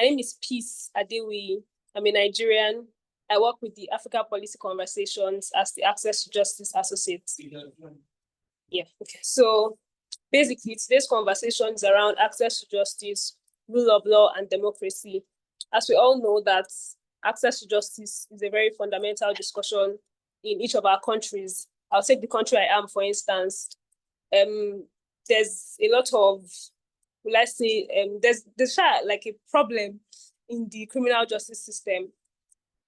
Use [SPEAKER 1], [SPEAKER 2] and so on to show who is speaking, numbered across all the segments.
[SPEAKER 1] My name is Peace Adewi. I'm a Nigerian. I work with the Africa Policy Conversations as the Access to Justice Associate. Yeah, okay. So basically, today's conversation is around access to justice, rule of law, and democracy. As we all know that access to justice is a very fundamental discussion in each of our countries. I'll take the country I am, for instance. There's a lot of, let's say, there's like a problem in the criminal justice system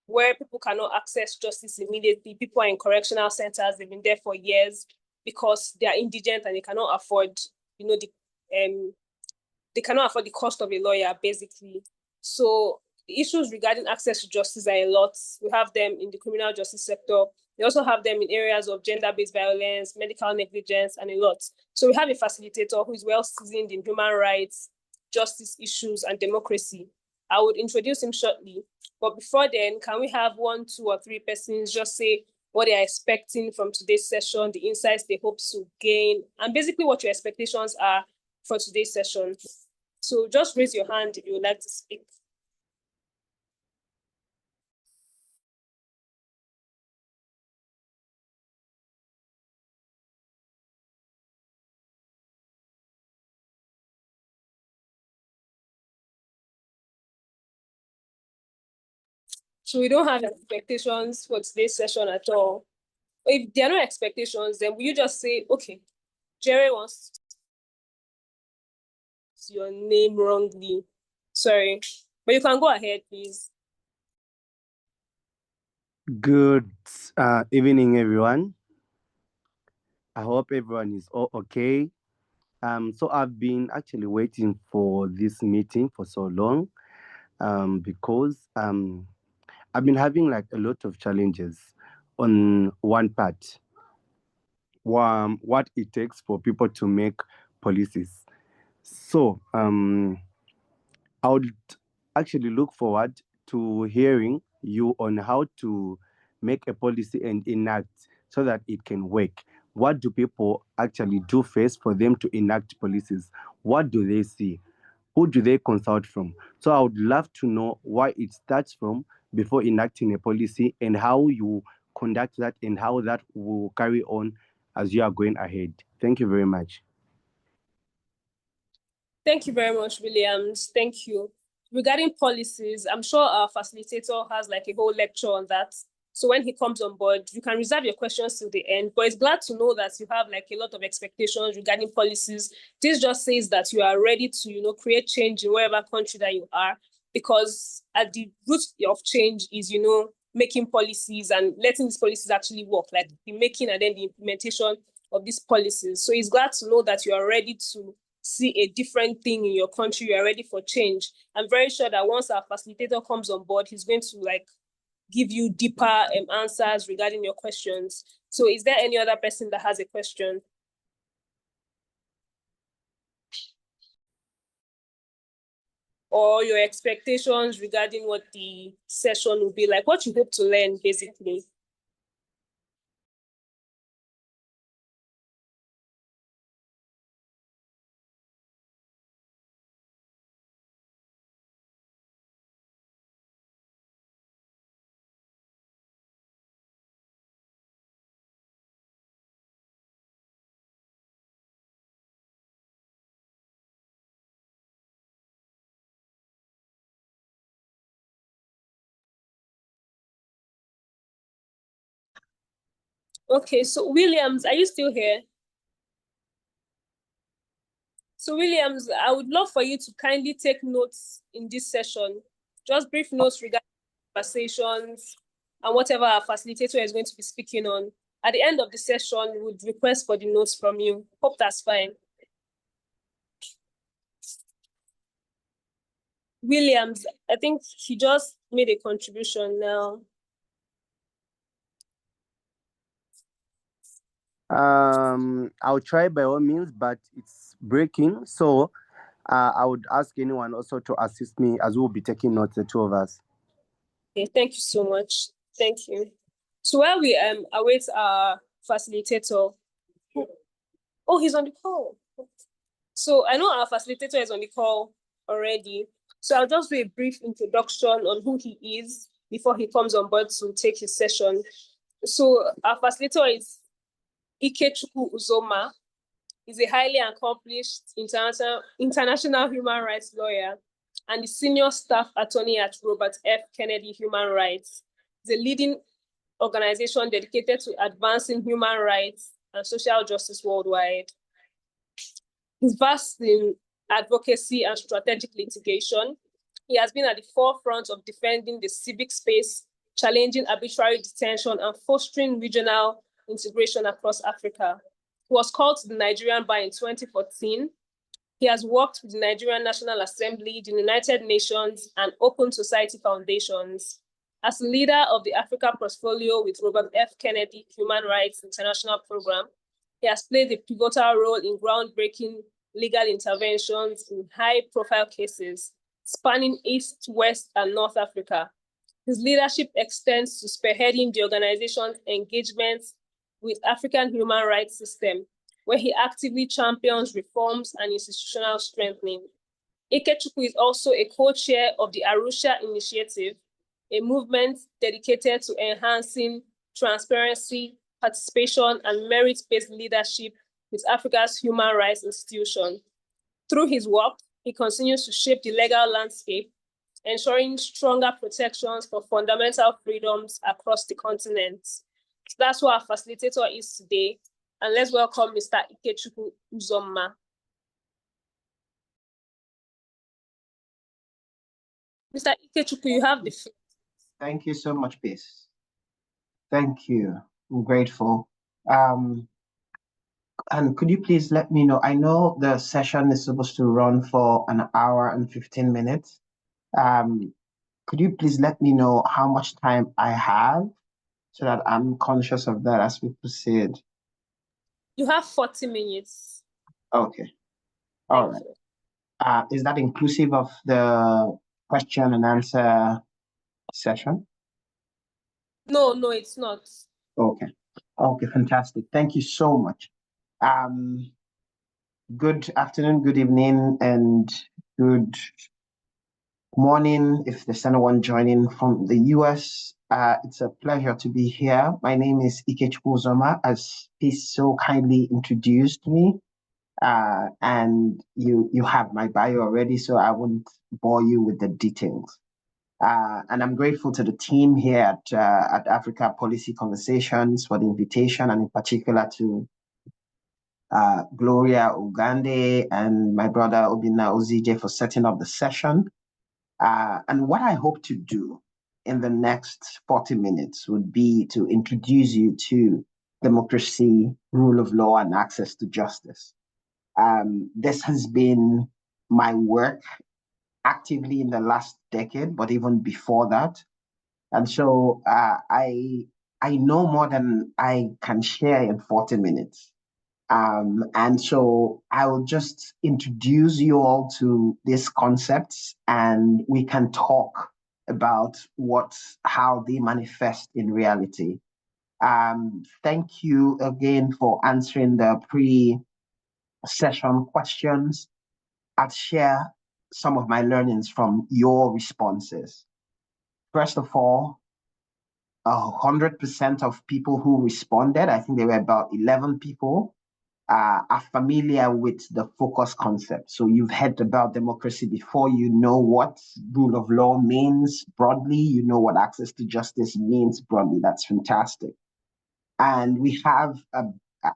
[SPEAKER 1] where people cannot access justice immediately. People are in correctional centers, they've been there for years because they are indigent and they cannot afford, they cannot afford the cost of a lawyer, basically. So the issues regarding access to justice are a lot. We have them in the criminal justice sector. We also have them in areas of gender-based violence, medical negligence, and a lot. So we have a facilitator who is well seasoned in human rights, justice issues, and democracy. I would introduce him shortly. But before then, can we have 1, 2, or 3 persons just say what they are expecting from today's session, the insights they hope to gain, and basically what your expectations are for today's session. So just raise your hand if you would like to speak. So we don't have expectations for today's session at all. If there are no expectations, then will you just say, okay, Jerry wants your name wrongly. Sorry, but you can go ahead, please.
[SPEAKER 2] Good evening, everyone. I hope everyone is all okay. So I've been actually waiting for this meeting for so long because I've been having like a lot of challenges on one part. What it takes for people to make policies. So I would actually look forward to hearing you on how to make a policy and enact so that it can work. What do people actually do first for them to enact policies? What do they see? Who do they consult from? So I would love to know why it starts from before enacting a policy and how you conduct that and how that will carry on as you are going ahead. Thank you very much.
[SPEAKER 1] Thank you very much, Williams. Thank you. Regarding policies, I'm sure our facilitator has like a whole lecture on that. So when he comes on board, you can reserve your questions till the end. But it's glad to know that you have like a lot of expectations regarding policies. This just says that you are ready to, create change in whatever country that you are, because at the root of change is, making policies and letting these policies actually work, like the making and then the implementation of these policies. So it's glad to know that you are ready to see a different thing in your country. You are ready for change. I'm very sure that once our facilitator comes on board, he's going to give you deeper answers regarding your questions. So is there any other person that has a question? Or your expectations regarding what the session will be like, what you hope to learn, basically. Okay, so Williams, are you still here? So Williams, I would love for you to kindly take notes in this session, just brief notes regarding conversations and whatever our facilitator is going to be speaking on. At the end of the session, we would request for the notes from you. Hope that's fine. Williams, I think he just made a contribution now.
[SPEAKER 2] I'll try by all means, but it's breaking. So I would ask anyone also to assist me as we'll be taking notes, the two of us.
[SPEAKER 1] Okay, thank you so much. Thank you. So while we await our facilitator, oh, he's on the call. So I know our facilitator is on the call already. So I'll just do a brief introduction on who he is before he comes on board to take his session. So our facilitator is Ikechukwu Uzoma. He's a highly accomplished international human rights lawyer and the senior staff attorney at Robert F. Kennedy Human Rights. It's a leading organization dedicated to advancing human rights and social justice worldwide. He's vast in advocacy and strategic litigation. He has been at the forefront of defending the civic space, challenging arbitrary detention, and fostering regional integration across Africa. He was called to the Nigerian bar in 2014. He has worked with the Nigerian National Assembly, the United Nations, and Open Society Foundations. As leader of the Africa portfolio with Robert F. Kennedy Human Rights International Program, he has played a pivotal role in groundbreaking legal interventions in high-profile cases spanning East, West, and North Africa. His leadership extends to spearheading the organization's engagement with African human rights system, where he actively champions reforms and institutional strengthening. Ikechukwu is also a co-chair of the Arusha Initiative, a movement dedicated to enhancing transparency, participation, and merit-based leadership with Africa's human rights institutions. Through his work, he continues to shape the legal landscape, ensuring stronger protections for fundamental freedoms across the continent. So that's what our facilitator is today. And let's welcome Mr. Ikechukwu Uzoma. Mr. Ikechukwu, you have the floor.
[SPEAKER 3] Thank you so much, Peace. Thank you. I'm grateful. And could you please let me know? I know the session is supposed to run for an hour and 15 minutes. Could you please let me know how much time I have so that I'm conscious of that as we proceed?
[SPEAKER 1] You have 40 minutes.
[SPEAKER 3] Okay. All right. Is that inclusive of the question and answer session?
[SPEAKER 1] No, it's not.
[SPEAKER 3] Okay. Okay, fantastic. Thank you so much. Good afternoon, good evening, and good morning if there's anyone joining from the US. It's a pleasure to be here. My name is Ikechukwu Uzoma, as Peace so kindly introduced me. And you have my bio already, so I won't bore you with the details. And I'm grateful to the team here at Africa Policy Conversations for the invitation, and in particular to Gloria Ugande and my brother Obina Ozije for setting up the session. And what I hope to do in the next 40 minutes would be to introduce you to democracy, rule of law, and access to justice. This has been my work actively in the last decade, but even before that. And so I know more than I can share in 40 minutes. And so I will just introduce you all to these concepts, and we can talk about how they manifest in reality. Thank you again for answering the pre-session questions. I'll share some of my learnings from your responses. First of all, 100% of people who responded, I think there were about 11 people, are familiar with the focus concept. So you've heard about democracy before, you know what rule of law means broadly, you know what access to justice means broadly. That's fantastic. And we have,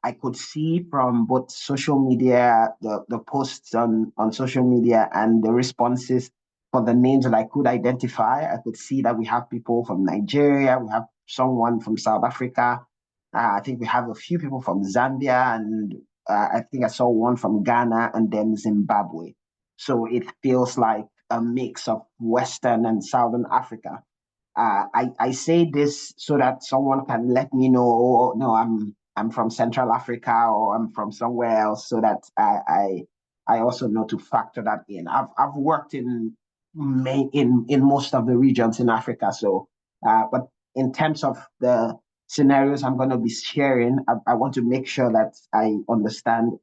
[SPEAKER 3] I could see from both social media, the posts on social media and the responses for the names that I could identify, I could see that we have people from Nigeria, we have someone from South Africa, I think we have a few people from Zambia, and I think I saw one from Ghana and then Zimbabwe. So it feels like a mix of Western and Southern Africa. I say this so that someone can let me know, oh, no, I'm from Central Africa or I'm from somewhere else, so that I also know to factor that in. I've worked in most of the regions in Africa, so but in terms of the scenarios I'm going to be sharing, I want to make sure that I understand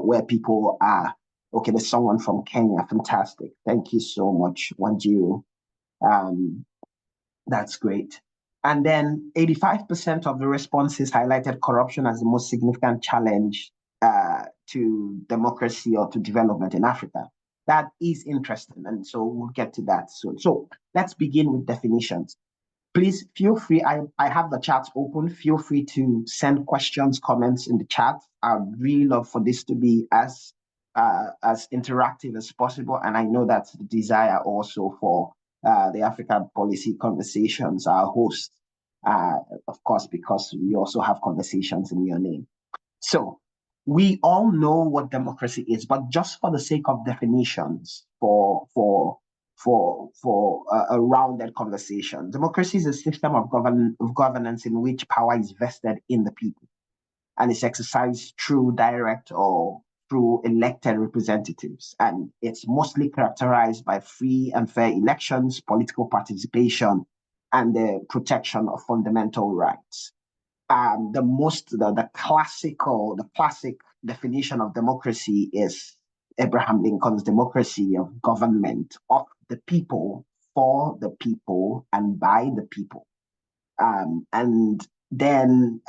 [SPEAKER 3] where people are Okay, there's someone from Kenya. Fantastic. Thank you so much, Wanjiru. That's great. And then 85% of the responses highlighted corruption as the most significant challenge to democracy or to development in Africa. That is interesting. And so we'll get to that soon. So let's begin with definitions. Please feel free. I have the chat open. Feel free to send questions, comments in the chat. I'd really love for this to be as interactive as possible. And I know that's the desire also for the African Policy Conversations, our host, of course, because we also have conversations in your name. So we all know what democracy is, but just for the sake of definitions, for a rounded conversation, democracy is a system of governance in which power is vested in the people and is exercised through direct or through elected representatives. And it's mostly characterized by free and fair elections, political participation, and the protection of fundamental rights. The classic definition of democracy is Abraham Lincoln's democracy of government of the people, for the people, and by the people. And then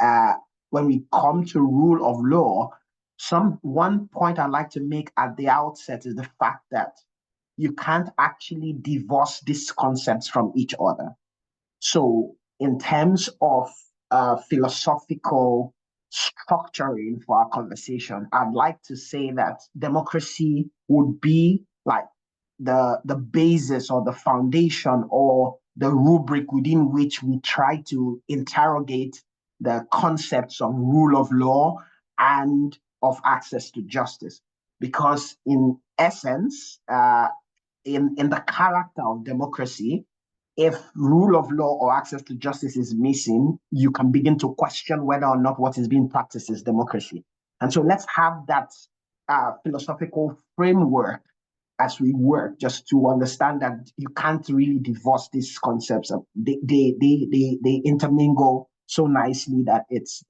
[SPEAKER 3] when we come to rule of law, one point I'd like to make at the outset is the fact that you can't actually divorce these concepts from each other. So in terms of philosophical structuring for our conversation, I'd like to say that democracy would be like the basis or the foundation or the rubric within which we try to interrogate the concepts of rule of law and of access to justice. Because in essence, in the character of democracy, if rule of law or access to justice is missing, you can begin to question whether or not what is being practiced is democracy. And so let's have that philosophical framework as we work, just to understand that you can't really divorce these concepts. They intermingle so nicely that it's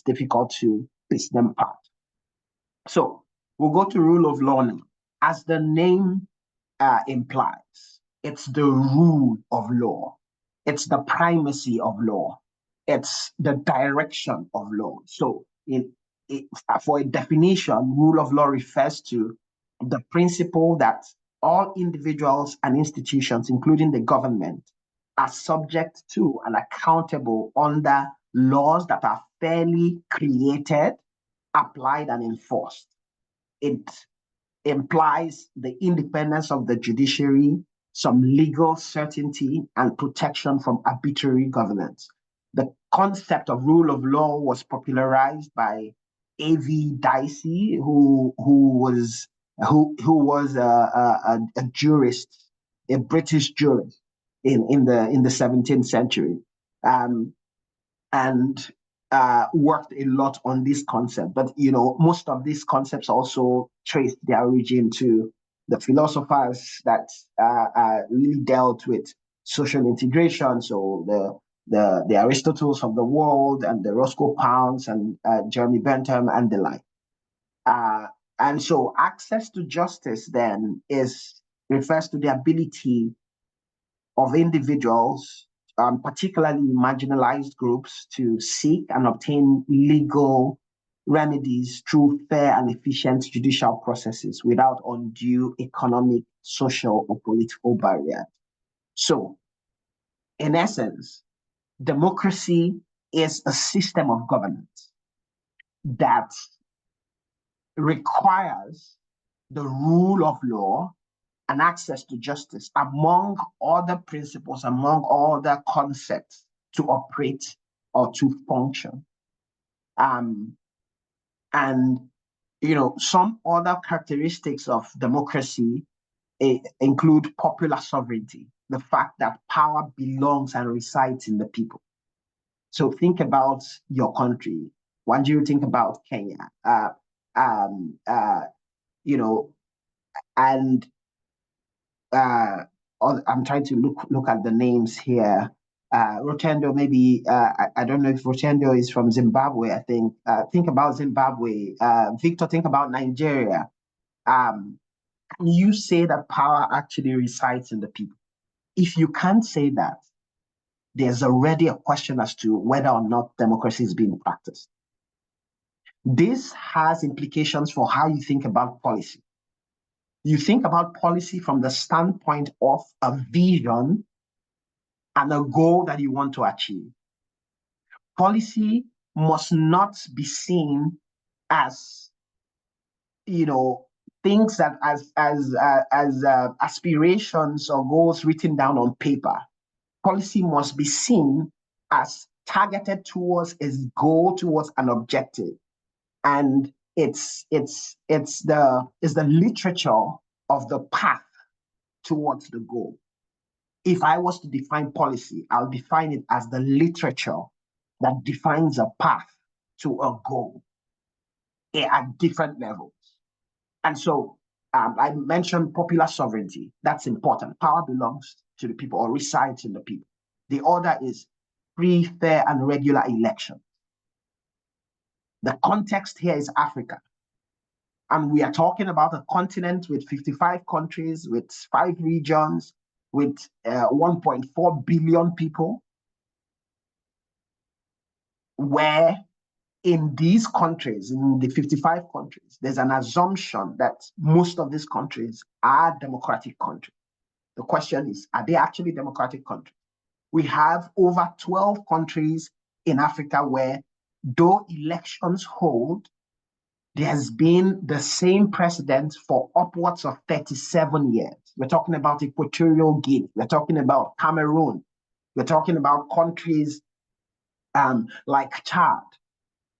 [SPEAKER 3] difficult to piece them apart. So we'll go to rule of law now. As the name implies, it's the rule of law. It's the primacy of law. It's the direction of law. So for a definition, rule of law refers to the principle that all individuals and institutions, including the government, are subject to and accountable under laws that are fairly created, applied, and enforced. It implies the independence of the judiciary, some legal certainty, and protection from arbitrary governance. The concept of rule of law was popularized by A.V. Dicey, who was a jurist, a British jurist in the 17th century, and worked a lot on this concept. But most of these concepts also trace their origin to the philosophers that really dealt with social integration. So the Aristotles of the world and the Roscoe Pounds and Jeremy Bentham and the like. And so access to justice then refers to the ability of individuals, particularly marginalized groups, to seek and obtain legal remedies through fair and efficient judicial processes without undue economic, social, or political barriers. So, in essence, democracy is a system of governance that requires the rule of law and access to justice, among other principles, among other concepts, to operate or to function. And some other characteristics of democracy include popular sovereignty, the fact that power belongs and resides in the people. So think about your country. When do you think about Kenya? And I'm trying to look at the names here. Rotendo, maybe I don't know if Rotendo is from Zimbabwe. I think about Zimbabwe. Victor, think about Nigeria. can you say that power actually resides in the people? If you can't say that, there's already a question as to whether or not democracy is being practiced. This has implications for how you think about policy. You think about policy from the standpoint of a vision and a goal that you want to achieve. Policy must not be seen as, things that as aspirations or goals written down on paper. Policy must be seen as targeted towards a goal, towards an objective, and it's the literature of the path towards the goal. If I was to define policy, I'll define it as the literature that defines a path to a goal at different levels. And so I mentioned popular sovereignty. That's important. Power belongs to the people or resides in the people. The order is free, fair, and regular elections. The context here is Africa. And we are talking about a continent with 55 countries, with 5 regions, with 1.4 billion people, where in these countries, in the 55 countries, there's an assumption that most of these countries are democratic countries. The question is, are they actually democratic countries? We have over 12 countries in Africa where, though elections hold, there has been the same president for upwards of 37 years. We're talking about Equatorial Guinea. We're talking about Cameroon. We're talking about countries like Chad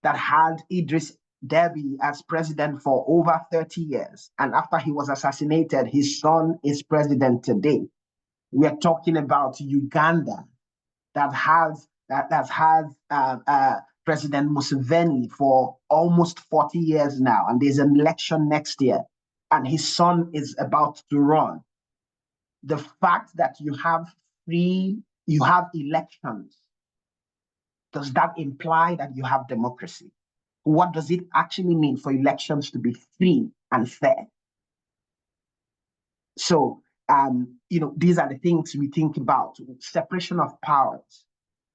[SPEAKER 3] that had Idris Deby as president for over 30 years. And after he was assassinated, his son is president today. We're talking about Uganda that has President Museveni for almost 40 years now, and there's an election next year, and his son is about to run. The fact that you have elections, does that imply that you have democracy? What does it actually mean for elections to be free and fair? So, these are the things we think about. Separation of powers.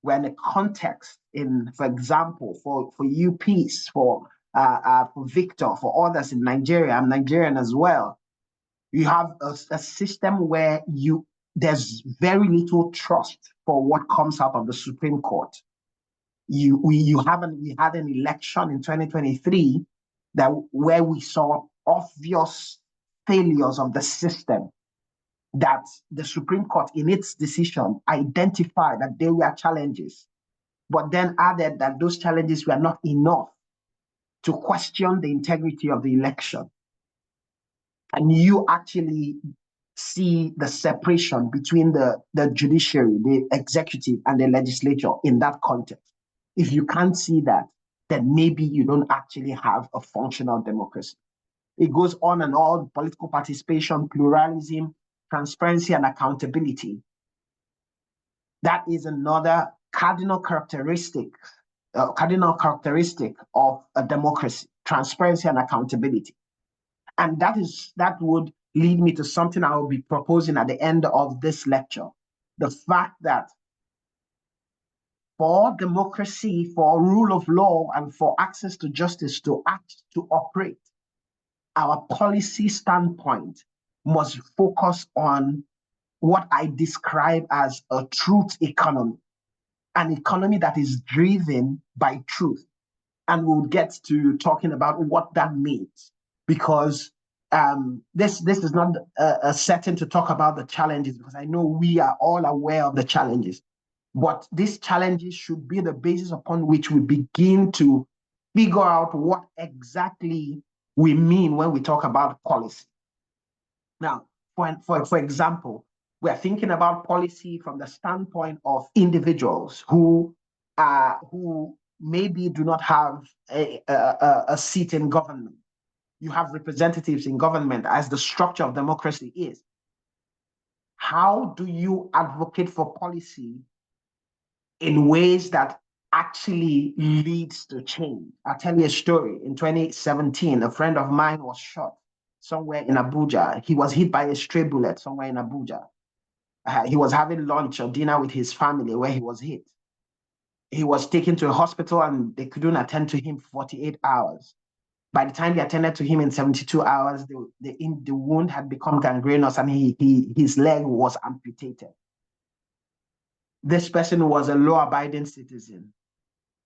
[SPEAKER 3] We're in a context, for example, for you, Peace, for Victor, for others in Nigeria, I'm Nigerian as well. You have a system where there's very little trust for what comes out of the Supreme Court. We had an election in 2023 where we saw obvious failures of the system, that the Supreme Court in its decision identified that there were challenges, but then added that those challenges were not enough to question the integrity of the election. And you actually see the separation between the judiciary, the executive, and the legislature in that context. If you can't see that, then maybe you don't actually have a functional democracy. It goes on and on: political participation, pluralism, transparency, and accountability. That is another cardinal characteristic of a democracy: transparency and accountability. And that would lead me to something I will be proposing at the end of this lecture: the fact that for democracy, for rule of law, and for access to justice to act, to operate, our policy standpoint must focus on what I describe as a truth economy, an economy that is driven by truth. And we'll get to talking about what that means, because this is not a setting to talk about the challenges, because I know we are all aware of the challenges. But these challenges should be the basis upon which we begin to figure out what exactly we mean when we talk about policy. Now, for example, we're thinking about policy from the standpoint of individuals who maybe do not have a seat in government. You have representatives in government, as the structure of democracy is. How do you advocate for policy in ways that actually leads to change? I'll tell you a story. In 2017, a friend of mine was shot somewhere in Abuja. He was hit by a stray bullet somewhere in Abuja. He was having lunch or dinner with his family where he was hit. He was taken to a hospital and they couldn't attend to him for 48 hours. By the time they attended to him in 72 hours, the wound had become gangrenous and his leg was amputated. This person was a law-abiding citizen.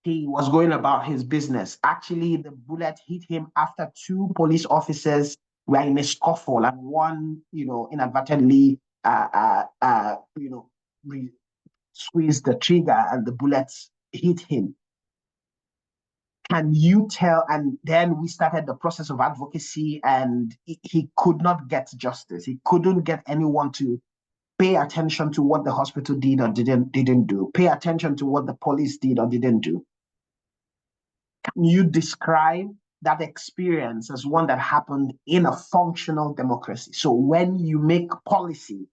[SPEAKER 3] He was going about his business. Actually, the bullet hit him after two police officers were in a scuffle and one, inadvertently, squeezed the trigger and the bullets hit him. Can you tell? And then we started the process of advocacy and he could not get justice. He couldn't get anyone to pay attention to what the hospital did or didn't do, pay attention to what the police did or didn't do. Can you describe that experience as one that happened in a functional democracy? So when you make policy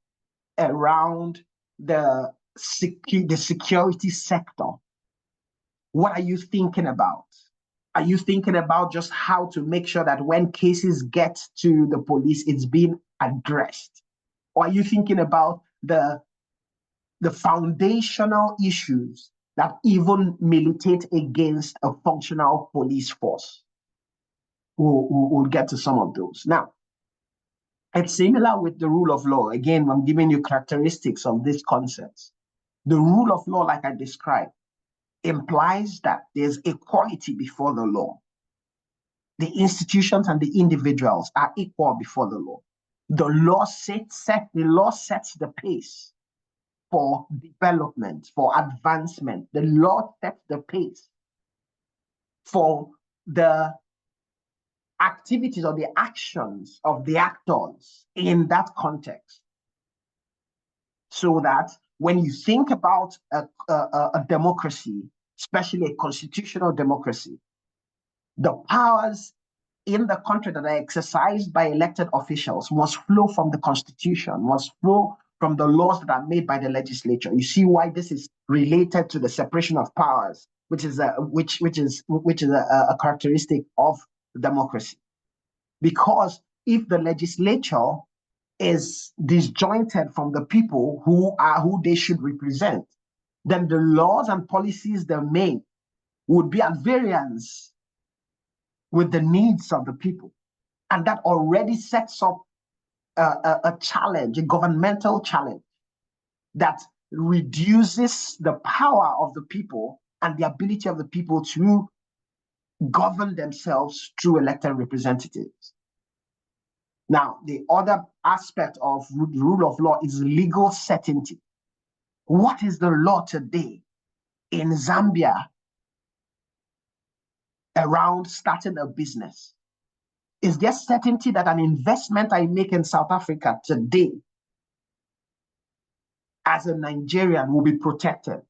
[SPEAKER 3] around the security sector, what are you thinking about? Are you thinking about just how to make sure that when cases get to the police, it's being addressed? Or are you thinking about the foundational issues that even militate against a functional police force? We'll get to some of those. Now, it's similar with the rule of law. Again, I'm giving you characteristics of these concepts. The rule of law, like I described, implies that there's equality before the law. The institutions and the individuals are equal before the law. The law sets the pace for development, for advancement. The law sets the pace for the activities or the actions of the actors in that context. So that when you think about a democracy, especially a constitutional democracy, the powers in the country that are exercised by elected officials must flow from the Constitution, must flow from the laws that are made by the legislature. You see why this is related to the separation of powers, which is a characteristic of democracy. Because if the legislature is disjointed from the people who they should represent, then the laws and policies they make would be at variance with the needs of the people. And that already sets up a challenge, a governmental challenge that reduces the power of the people and the ability of the people to govern themselves through elected representatives. Now, the other aspect of the rule of law is legal certainty. What is the law today in Zambia around starting a business? Is there certainty that an investment I make in South Africa today as a Nigerian will be protected?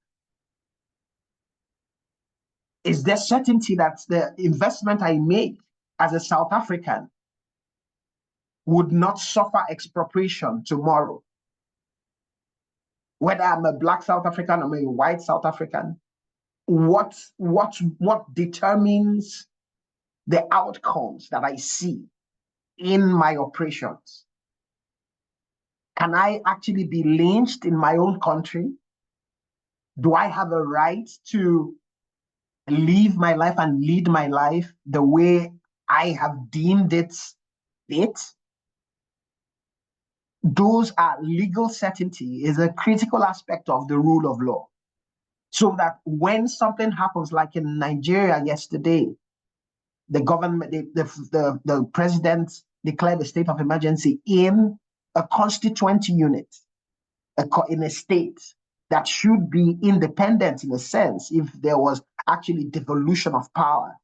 [SPEAKER 3] Is there certainty that the investment I make as a South African would not suffer expropriation tomorrow? Whether I'm a Black South African or a white South African, what determines the outcomes that I see in my operations? Can I actually be lynched in my own country? Do I have a right to live my life and lead my life the way I have deemed it fit? Those are legal certainty is a critical aspect of the rule of law. So that when something happens, like in Nigeria yesterday, the government, the president declared a state of emergency in a constituent unit, in a state that should be independent in a sense, if there was actually devolution of power,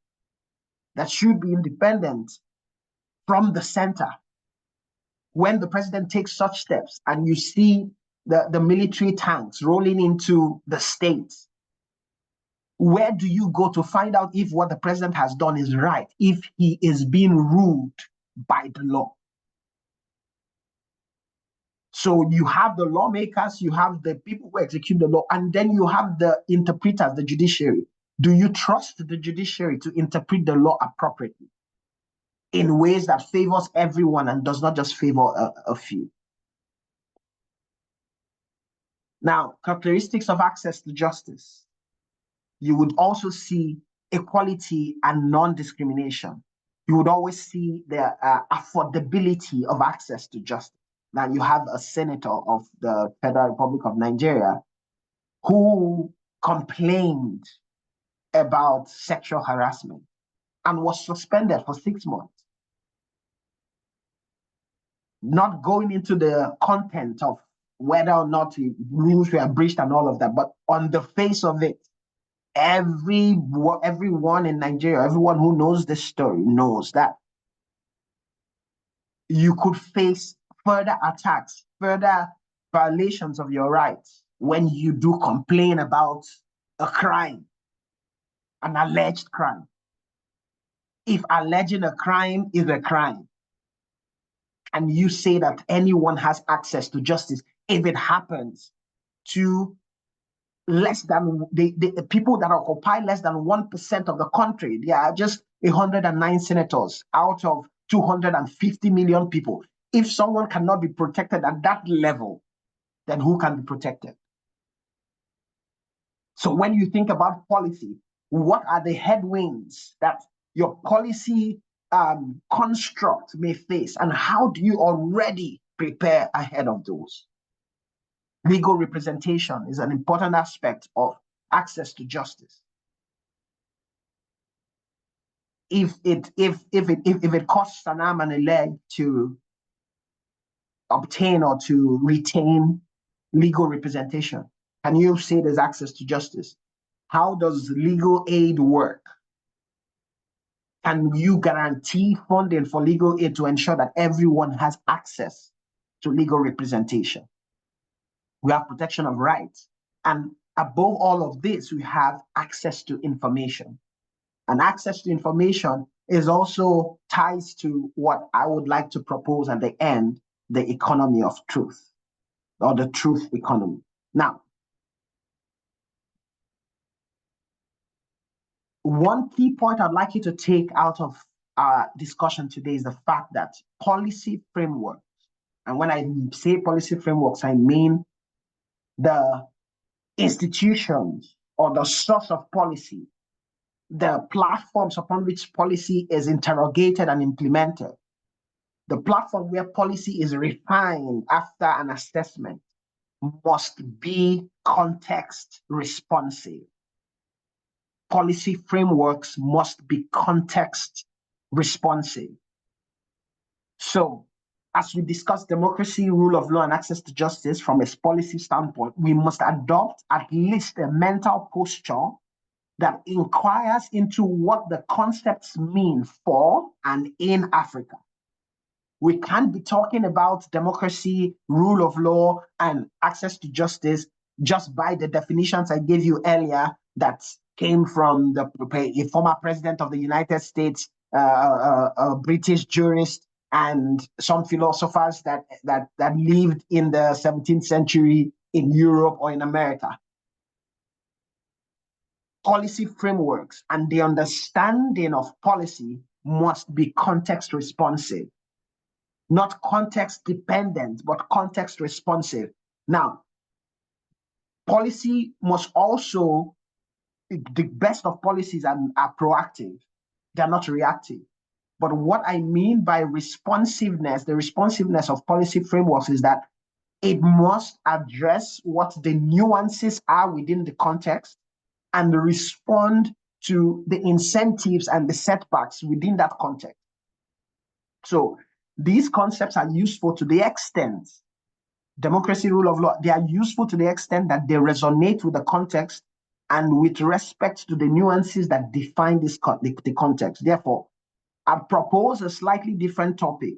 [SPEAKER 3] that should be independent from the center. When the president takes such steps and you see the military tanks rolling into the states, where do you go to find out if what the president has done is right, if he is being ruled by the law? So you have the lawmakers, you have the people who execute the law, and then you have the interpreters, the judiciary. Do you trust the judiciary to interpret the law appropriately? in ways that favors everyone and does not just favor a few. Now, characteristics of access to justice. You would also see equality and non-discrimination. You would always see the affordability of access to justice. Now, you have a senator of the Federal Republic of Nigeria who complained about sexual harassment and was suspended for 6 months. Not going into the content of whether or not rules were breached and all of that, but on the face of it, everyone in Nigeria, everyone who knows this story knows that you could face further attacks, further violations of your rights when you do complain about a crime, an alleged crime. If alleging a crime is a crime, and you say that anyone has access to justice, if it happens to less than the people that occupy less than 1% of the country, there are just 109 senators out of 250 million people. If someone cannot be protected at that level, then who can be protected? So when you think about policy, what are the headwinds that your policy construct may face, and how do you already prepare ahead of those? Legal representation is an important aspect of access to justice. If it costs an arm and a leg to obtain or to retain legal representation, can you say there's access to justice? How does legal aid work? Can you guarantee funding for legal aid to ensure that everyone has access to legal representation? We have protection of rights. And above all of this, we have access to information. And access to information is also ties to what I would like to propose at the end, the economy of truth, or the truth economy. Now, one key point I'd like you to take out of our discussion today is the fact that policy frameworks, and when I say policy frameworks, I mean the institutions or the source of policy, the platforms upon which policy is interrogated and implemented, the platform where policy is refined after an assessment must be context responsive. Policy frameworks must be context responsive. So, as we discuss democracy, rule of law, and access to justice from a policy standpoint, we must adopt at least a mental posture that inquires into what the concepts mean for and in Africa. We can't be talking about democracy, rule of law, and access to justice just by the definitions I gave you earlier that came from a former president of the United States, a British jurist, and some philosophers that lived in the 17th century in Europe or in America. Policy frameworks and the understanding of policy must be context responsive, not context dependent, but context responsive. Now, policy must also, the best of policies are proactive, they're not reactive. But what I mean by responsiveness, the responsiveness of policy frameworks is that it must address what the nuances are within the context and respond to the incentives and the setbacks within that context. So these concepts are useful to the extent, democracy, rule of law, they are useful to the extent that they resonate with the context and with respect to the nuances that define the context. Therefore, I propose a slightly different topic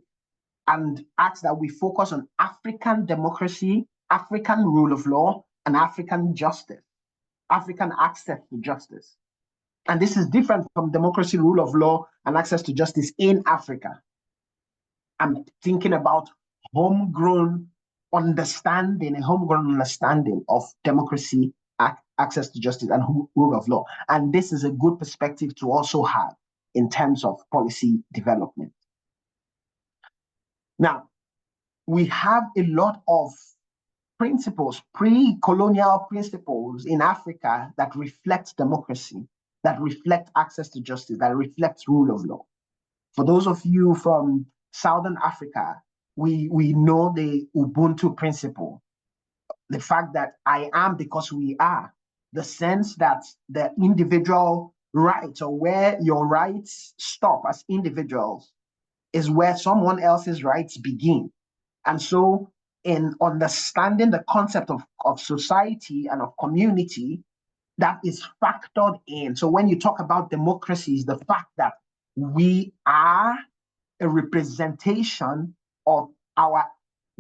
[SPEAKER 3] and ask that we focus on African democracy, African rule of law, and African justice, African access to justice. And this is different from democracy, rule of law, and access to justice in Africa. I'm thinking about homegrown understanding of democracy, access to justice, and rule of law. And this is a good perspective to also have in terms of policy development. Now, we have a lot of principles, pre-colonial principles in Africa that reflect democracy, that reflect access to justice, that reflect rule of law. For those of you from Southern Africa, we know the Ubuntu principle, the fact that I am because we are, the sense that the individual rights, or where your rights stop as individuals, is where someone else's rights begin. And so in understanding the concept of society and of community, that is factored in. So when you talk about democracy, is the fact that we are a representation of our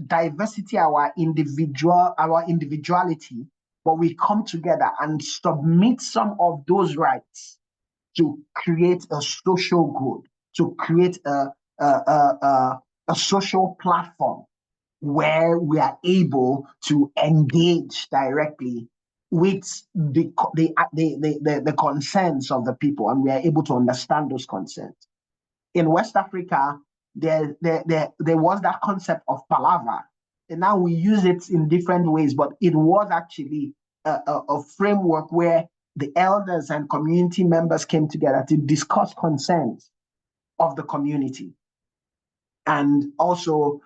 [SPEAKER 3] diversity, our individuality, but we come together and submit some of those rights to create a social good, to create a social platform where we are able to engage directly with the concerns of the people, and we are able to understand those concerns. In West Africa, there was that concept of palaver, and now we use it in different ways, but it was actually a framework where the elders and community members came together to discuss concerns of the community. And also,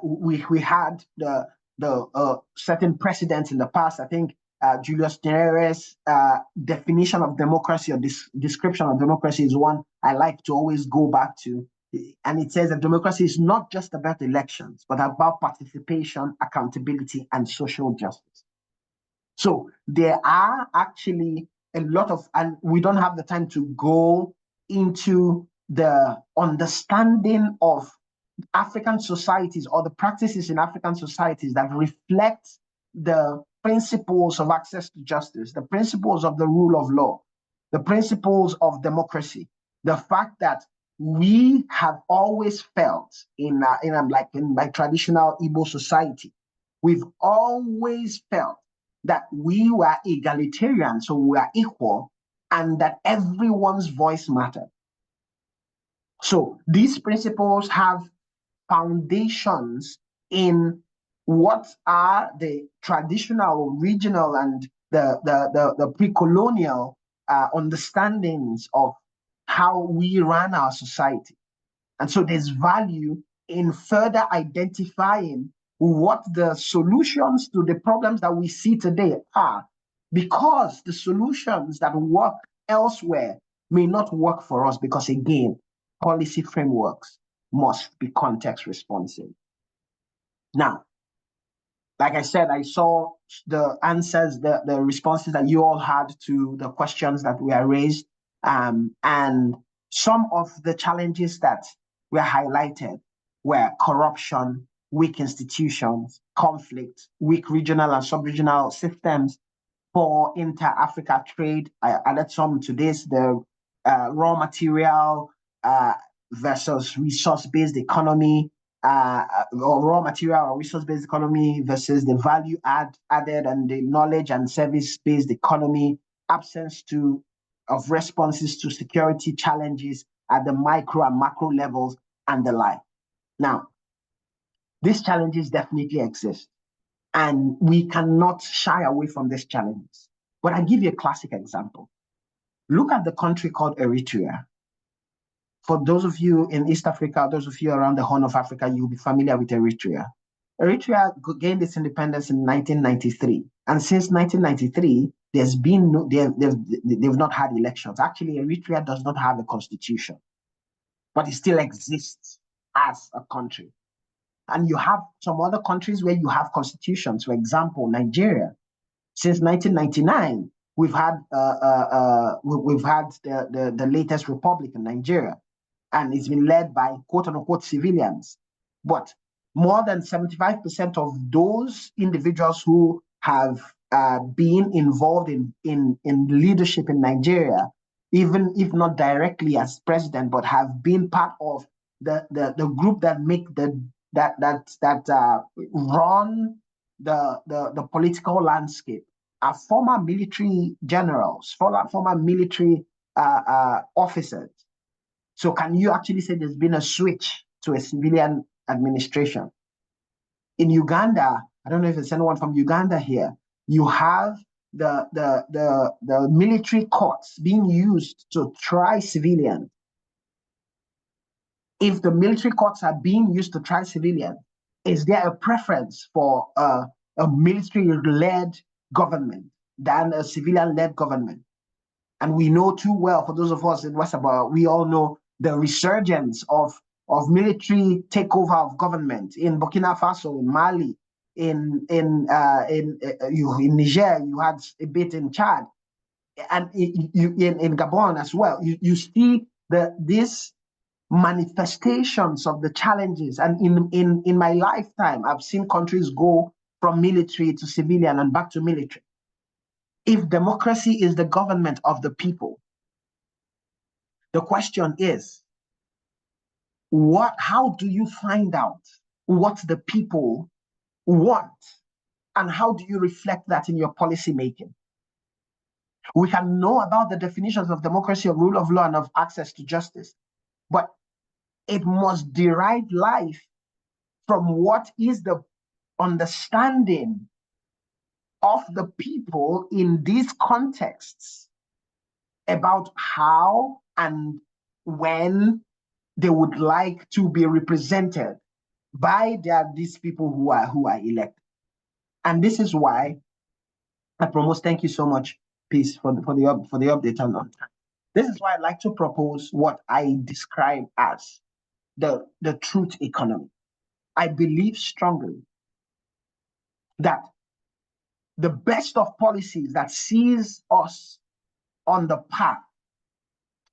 [SPEAKER 3] we had the certain precedents in the past. I think Julius Nyerere's definition of democracy, or description of democracy, is one I like to always go back to. And it says that democracy is not just about elections, but about participation, accountability, and social justice. So there are actually a lot of, and we don't have the time to go into the understanding of African societies, or the practices in African societies, that reflect the principles of access to justice, the principles of the rule of law, the principles of democracy, the fact that we have always felt in my traditional Igbo society, we've always felt that we were egalitarian, so we are equal, and that everyone's voice mattered. So these principles have foundations in what are the traditional, regional, and the pre-colonial understandings of how we ran our society. And so there's value in further identifying what the solutions to the problems that we see today are, because the solutions that work elsewhere may not work for us, because again, policy frameworks must be context responsive. Now, like I said, I saw the answers, the responses that you all had to the questions that were raised, and some of the challenges that were highlighted were corruption, weak institutions, conflict, weak regional and sub-regional systems for inter-Africa trade. I added some to this, the raw material versus resource-based economy, or raw material or resource-based economy versus the value added and the knowledge and service-based economy, absence of responses to security challenges at the micro and macro levels, and the like. Now, these challenges definitely exist, and we cannot shy away from these challenges. But I'll give you a classic example. Look at the country called Eritrea. For those of you in East Africa, those of you around the Horn of Africa, you'll be familiar with Eritrea. Eritrea gained its independence in 1993. And since 1993, there's been they've not had elections. Actually, Eritrea does not have a constitution, but it still exists as a country. And you have some other countries where you have constitutions. For example, Nigeria. Since 1999, we've had the latest republic in Nigeria, and it's been led by quote unquote civilians. But more than 75% of those individuals who have been involved in leadership in Nigeria, even if not directly as president, but have been part of the group that make run the political landscape, are former military generals, former military officers. So can you actually say there's been a switch to a civilian administration. In Uganda, I don't know if it's anyone from Uganda here, you have the military courts being used to try civilians. If the military courts are being used to try civilians, is there a preference for a military-led government than a civilian-led government? And we know too well, for those of us in West Africa, we all know the resurgence of military takeover of government in Burkina Faso, in Mali, in Niger. You had a bit in Chad, and in Gabon as well. You see these manifestations of the challenges. And in my lifetime, I've seen countries go from military to civilian and back to military. If democracy is the government of the people, the question is, how do you find out what the people want, and how do you reflect that in your policy making? We can know about the definitions of democracy, of rule of law, and of access to justice, but it must derive life from what is the understanding of the people in these contexts about how and when they would like to be represented by these people who are elected. And this is why I propose, thank you so much, Peace, for the update on that. This is why I'd like to propose what I describe as the truth economy. I believe strongly that the best of policies that sees us on the path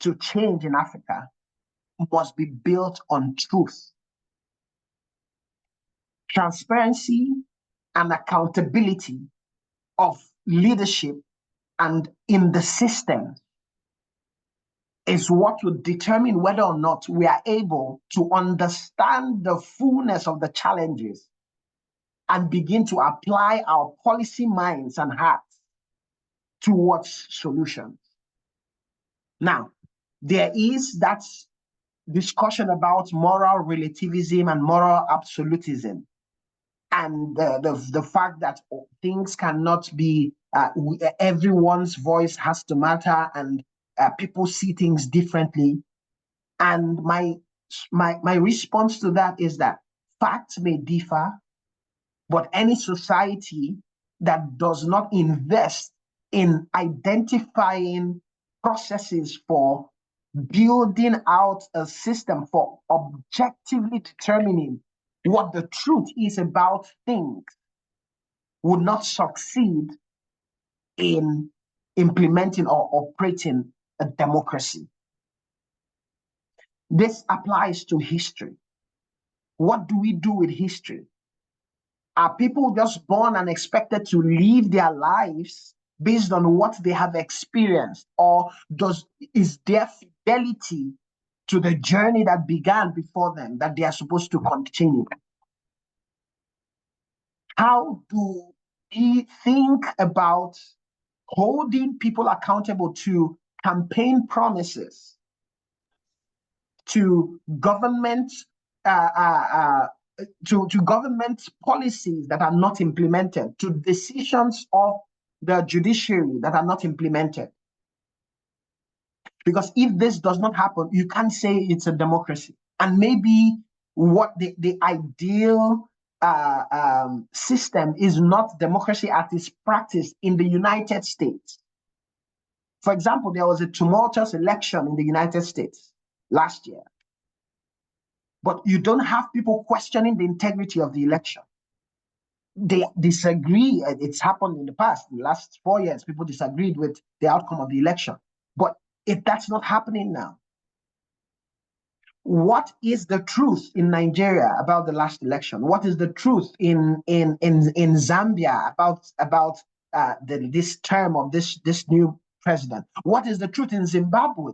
[SPEAKER 3] to change in Africa must be built on truth, transparency, and accountability of leadership and in the system is what would determine whether or not we are able to understand the fullness of the challenges and begin to apply our policy minds and hearts towards solutions. Now, there is that discussion about moral relativism and moral absolutism, and the fact that things cannot be, everyone's voice has to matter, and people see things differently. And my response to that is that facts may differ, but any society that does not invest in identifying processes for building out a system for objectively determining what the truth is about things would not succeed in implementing or operating a democracy. This applies to history. What do we do with history? Are people just born and expected to live their lives based on what they have experienced, or is there fidelity to the journey that began before them that they are supposed to continue? How do we think about holding people accountable to campaign promises, to government to government policies that are not implemented, to decisions of the judiciary that are not implemented? Because if this does not happen, you can't say it's a democracy. And maybe what the ideal system is not democracy at its practice in the United States. For example, there was a tumultuous election in the United States last year, but you don't have people questioning the integrity of the election. They disagree. It's happened in the past. In the last 4 years, people disagreed with the outcome of the election. But if that's not happening now, what is the truth in Nigeria about the last election? What is the truth in Zambia about this term of this new president? What is the truth in Zimbabwe?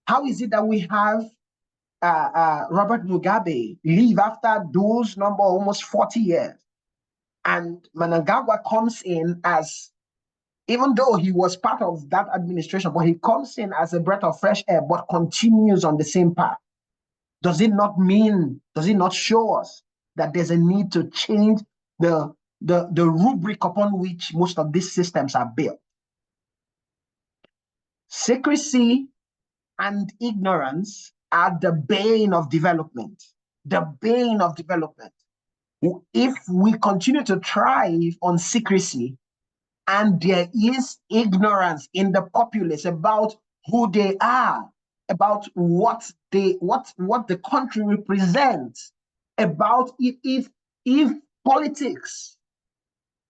[SPEAKER 3] How is it that we have Robert Mugabe leave after those number almost 40 years, and Mnangagwa comes in as, even though he was part of that administration, but he comes in as a breath of fresh air, but continues on the same path? Does it not show us that there's a need to change the rubric upon which most of these systems are built? Secrecy and ignorance are the bane of development. The bane of development. If we continue to thrive on secrecy and there is ignorance in the populace about who they are, about what the country represents, about if politics,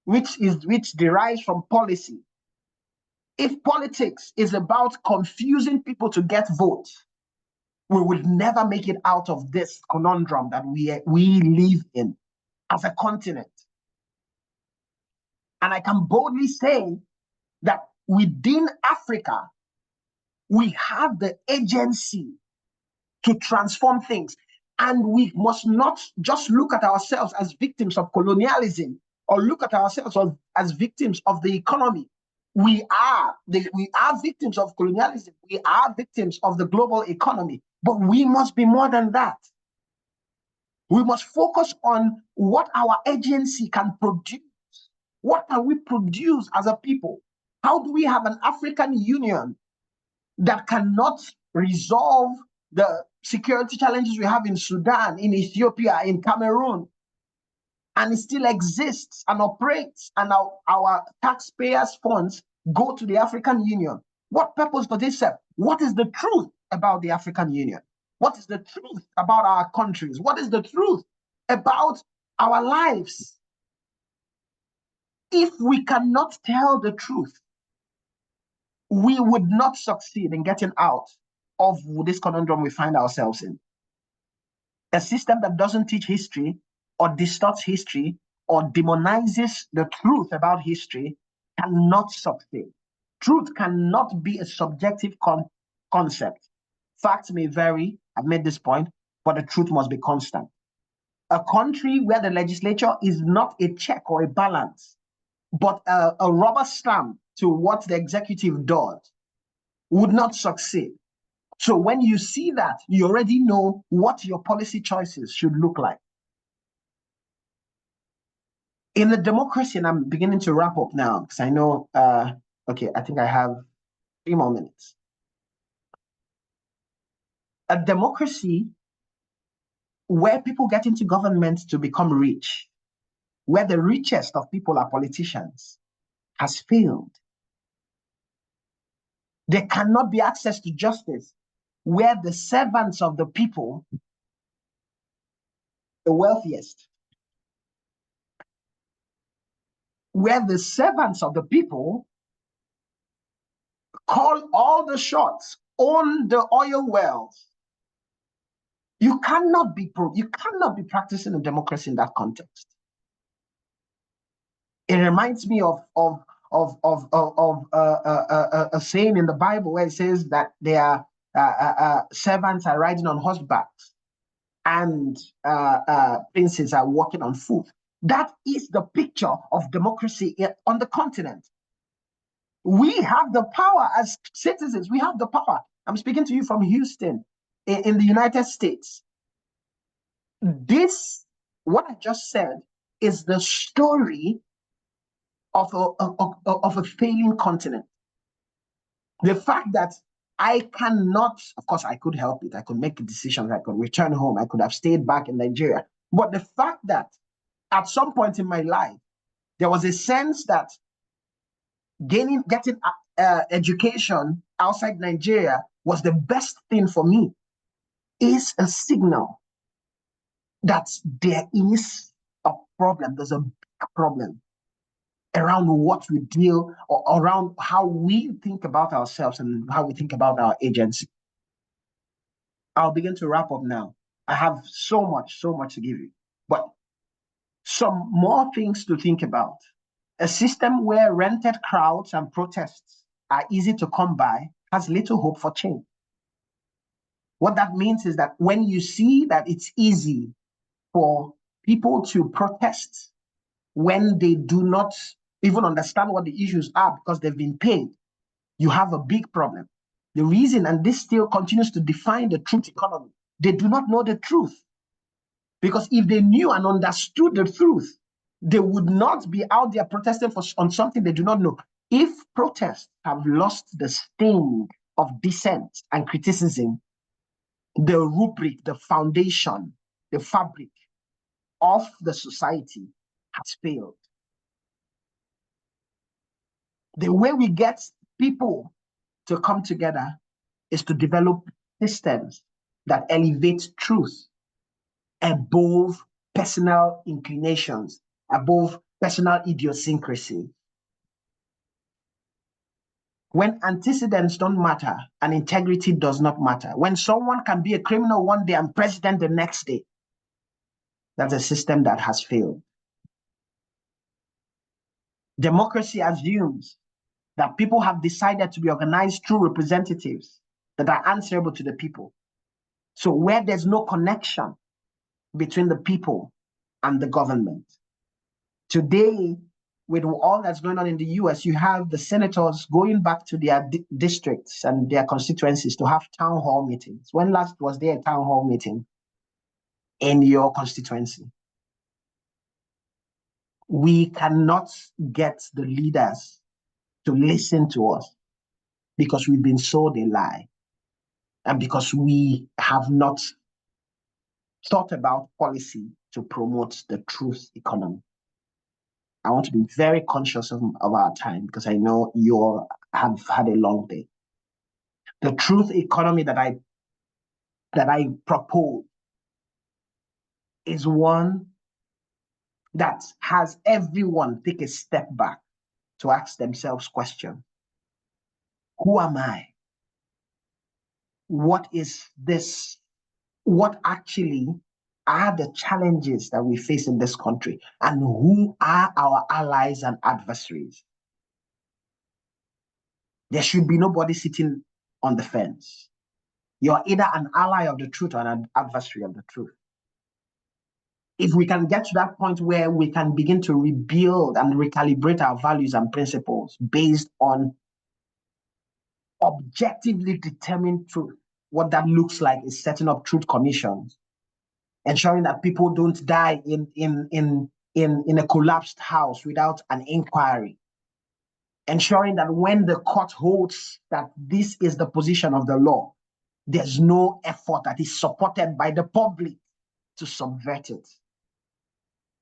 [SPEAKER 3] which derives from policy, if politics is about confusing people to get votes, we will never make it out of this conundrum that we live in as a continent. And I can boldly say that within Africa, we have the agency to transform things. And we must not just look at ourselves as victims of colonialism or look at ourselves as victims of the economy. We are victims of colonialism. We are victims of the global economy. But we must be more than that. We must focus on what our agency can produce. What can we produce as a people? How do we have an African Union that cannot resolve the security challenges we have in Sudan, in Ethiopia, in Cameroon, and it still exists and operates, and our taxpayers' funds go to the African Union? What purpose does it serve? What is the truth about the African Union? What is the truth about our countries? What is the truth about our lives? If we cannot tell the truth, we would not succeed in getting out of this conundrum we find ourselves in. A system that doesn't teach history or distorts history or demonizes the truth about history cannot succeed. Truth cannot be a subjective concept. Facts may vary, I've made this point, but the truth must be constant. A country where the legislature is not a check or a balance, but a rubber stamp to what the executive does, would not succeed. So when you see that, you already know what your policy choices should look like. In a democracy, and I'm beginning to wrap up now, because I know, okay, I think I have 3 more minutes. A democracy where people get into government to become rich, where the richest of people are politicians, has failed. There cannot be access to justice where the servants of the people, the wealthiest, where the servants of the people call all the shots, own the oil wells. You cannot be practicing a democracy in that context. It reminds me of a saying in the Bible where it says that their servants are riding on horsebacks and princes are walking on foot. That is the picture of democracy on the continent. We have the power as citizens. We have the power. I'm speaking to you from Houston in the United States. What I just said, is the story of a failing continent. The fact that I cannot, of course, I could help it. I could make decisions. I could return home. I could have stayed back in Nigeria. But the fact that at some point in my life, there was a sense that getting education outside Nigeria was the best thing for me is a signal that there is a problem. There's a big problem around what we deal, or around how we think about ourselves and how we think about our agency. I'll begin to wrap up now. I have so much to give you, but some more things to think about. A system where rented crowds and protests are easy to come by has little hope for change. What that means is that when you see that it's easy for people to protest when they do not even understand what the issues are because they've been paid, you have a big problem. The reason, and this still continues to define the truth economy, They do not know the truth. Because if they knew and understood the truth, they would not be out there protesting on something they do not know. If protests have lost the sting of dissent and criticism, the rubric, the foundation, the fabric of the society has failed. The way we get people to come together is to develop systems that elevate truth above personal inclinations, above personal idiosyncrasy. When antecedents don't matter and integrity does not matter, when someone can be a criminal one day and president the next day, that's a system that has failed. Democracy assumes that people have decided to be organized through representatives that are answerable to the people. So where there's no connection between the people and the government. Today, with all that's going on in the US, you have the senators going back to their districts and their constituencies to have town hall meetings. When last was there a town hall meeting in your constituency? We cannot get the leaders to listen to us because we've been sold a lie and because we have not thought about policy to promote the truth economy. I want to be very conscious of our time because I know you all have had a long day. The truth economy that I propose is one that has everyone take a step back to ask themselves questions. Who am I? What is this? What actually are the challenges that we face in this country? And who are our allies and adversaries? There should be nobody sitting on the fence. You're either an ally of the truth or an adversary of the truth. If we can get to that point where we can begin to rebuild and recalibrate our values and principles based on objectively determined truth, what that looks like is setting up truth commissions, ensuring that people don't die in a collapsed house without an inquiry, ensuring that when the court holds that this is the position of the law, there's no effort that is supported by the public to subvert it.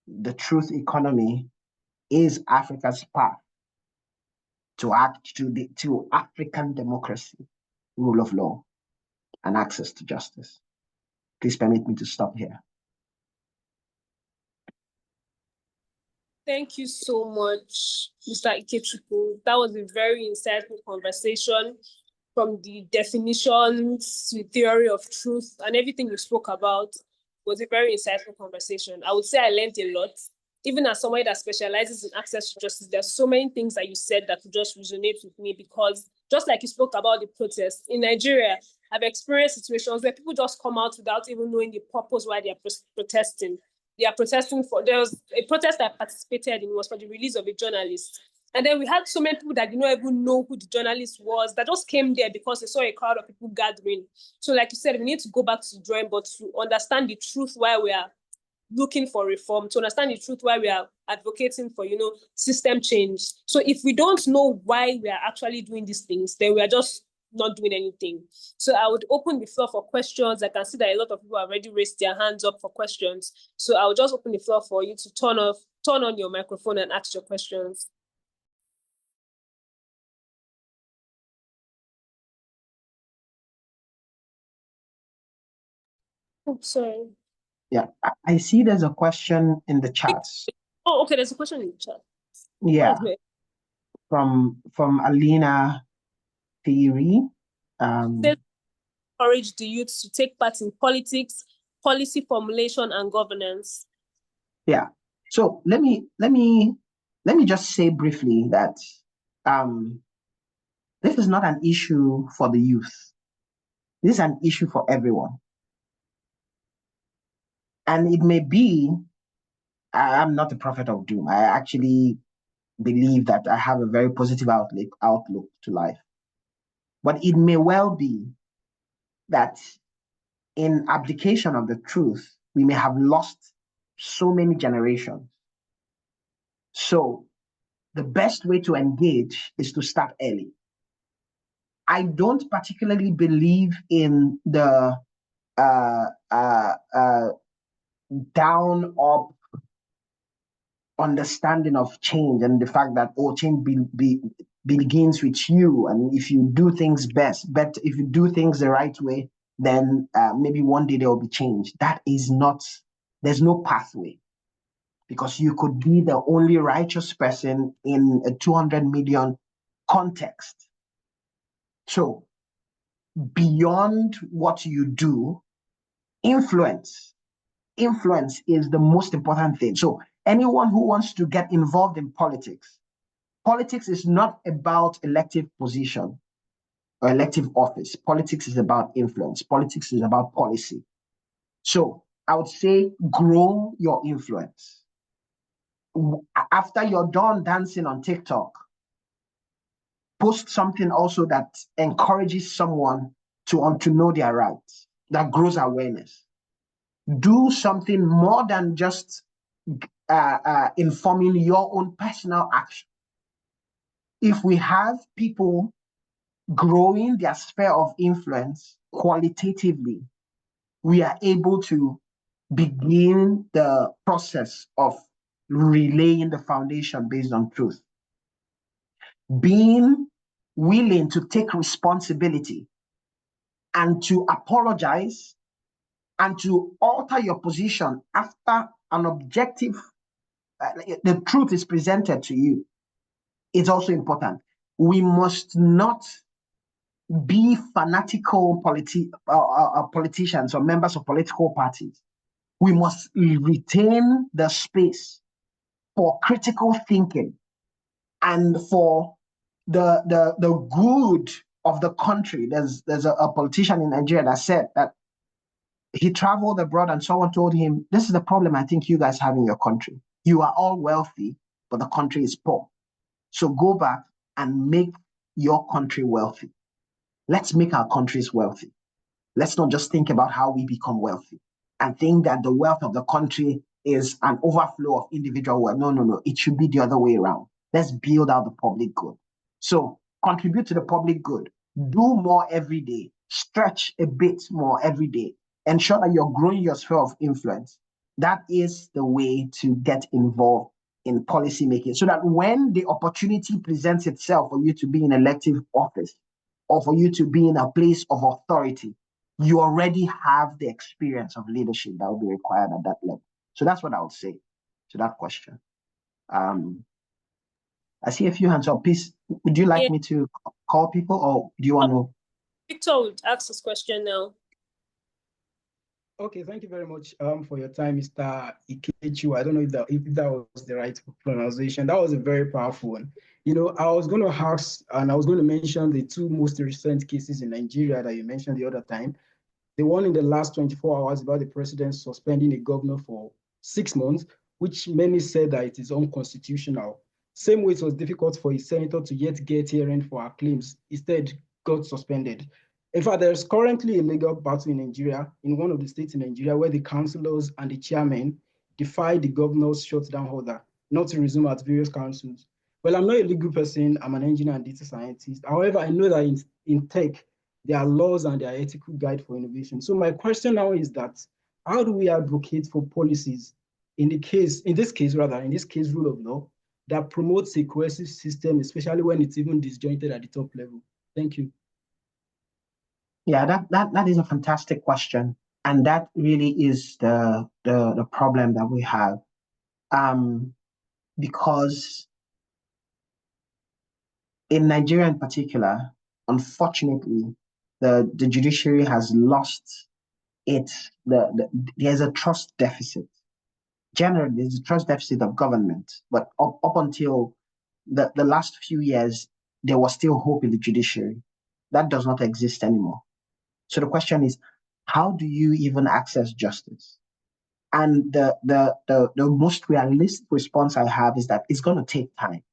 [SPEAKER 3] The truth economy is Africa's path to African democracy, rule of law, and access to justice. Please permit me to stop here.
[SPEAKER 1] Thank you so much, Mr. Ikechukwu. That was a very insightful conversation, from the definitions to the theory of truth, and everything you spoke about was a very insightful conversation. I would say I learned a lot. Even as somebody that specializes in access to justice, there's so many things that you said that could just resonate with me, because just like you spoke about the protests in Nigeria, I've experienced situations where people just come out without even knowing the purpose why they are protesting. They are protesting for, there was a protest I participated in, was for the release of a journalist. And then we had so many people that did not even know who the journalist was, that just came there because they saw a crowd of people gathering. So like you said, we need to go back to the drawing board to understand the truth why we are looking for reform, to understand the truth why we are advocating for, system change. So if we don't know why we are actually doing these things, then we are just not doing anything. So I would open the floor for questions. I can see that a lot of people have already raised their hands up for questions. So I will just open the floor for you to turn on your microphone and ask your questions. Oh, sorry.
[SPEAKER 3] Yeah, I see there's a question in the chat.
[SPEAKER 1] Oh, okay, there's a question in the chat.
[SPEAKER 3] Yeah, from Alina Theory.
[SPEAKER 1] Encourage the youth to take part in politics, policy formulation, and governance.
[SPEAKER 3] Yeah. So let me just say briefly that this is not an issue for the youth. This is an issue for everyone. And it may be, I'm not a prophet of doom. I actually believe that I have a very positive outlook to life. But it may well be that in abdication of the truth, we may have lost so many generations. So the best way to engage is to start early. I don't particularly believe in the down up understanding of change and the fact that change begins with you, and if you do things but if you do things the right way, then maybe one day there will be change. That is not, there's no pathway, because you could be the only righteous person in a 200 million context. So beyond what you do, influence is the most important thing. So anyone who wants to get involved in politics is not about elective position or elective office. Politics is about influence. Politics is about policy. So I would say grow your influence. After you're done dancing on TikTok, post something also that encourages someone to know their rights, that grows awareness. Do something more than just informing your own personal action. If we have people growing their sphere of influence qualitatively, we are able to begin the process of relaying the foundation based on truth. Being willing to take responsibility and to apologize and to alter your position after an objective, the truth is presented to you, is also important. We must not be fanatical politicians or members of political parties. We must retain the space for critical thinking and for the good of the country. There's a politician in Nigeria that said that he traveled abroad and someone told him, this is the problem I think you guys have in your country. You are all wealthy, but the country is poor. So go back and make your country wealthy. Let's make our countries wealthy. Let's not just think about how we become wealthy and think that the wealth of the country is an overflow of individual wealth. No. It should be the other way around. Let's build out the public good. So contribute to the public good. Do more every day. Stretch a bit more every day. Ensure that you're growing your sphere of influence. That is the way to get involved in policy making, so that when the opportunity presents itself for you to be in elective office or for you to be in a place of authority, you already have the experience of leadership that will be required at that level. So that's what I would say to that question. I see a few hands up. Please, would you like me to call people, or do you want to?
[SPEAKER 1] Victor would ask this question now.
[SPEAKER 4] Okay, thank you very much for your time, Mr. Ikechukwu. I don't know if that was the right pronunciation. That was a very powerful one. You know, I was going to ask, and I was going to mention the two most recent cases in Nigeria that you mentioned the other time. The one in the last 24 hours about the president suspending a governor for 6 months, which many said that it is unconstitutional. Same way it was difficult for a senator to yet get hearing for our claims, instead got suspended. In fact, there's currently a legal battle in Nigeria, in one of the states in Nigeria, where the councillors and the chairmen defied the governor's shutdown order not to resume at various councils. Well, I'm not a legal person, I'm an engineer and data scientist. However, I know that in tech, there are laws and there are ethical guide for innovation. So my question now is that, how do we advocate for policies in this case, rule of law, that promotes a cohesive system, especially when it's even disjointed at the top level? Thank you.
[SPEAKER 3] Yeah, that is a fantastic question. And that really is the problem that we have. Because in Nigeria in particular, unfortunately, the judiciary has lost there's a trust deficit. Generally, there's a trust deficit of government, but up until the last few years, there was still hope in the judiciary. That does not exist anymore. So the question is, how do you even access justice? And the most realistic response I have is that it's going to take time,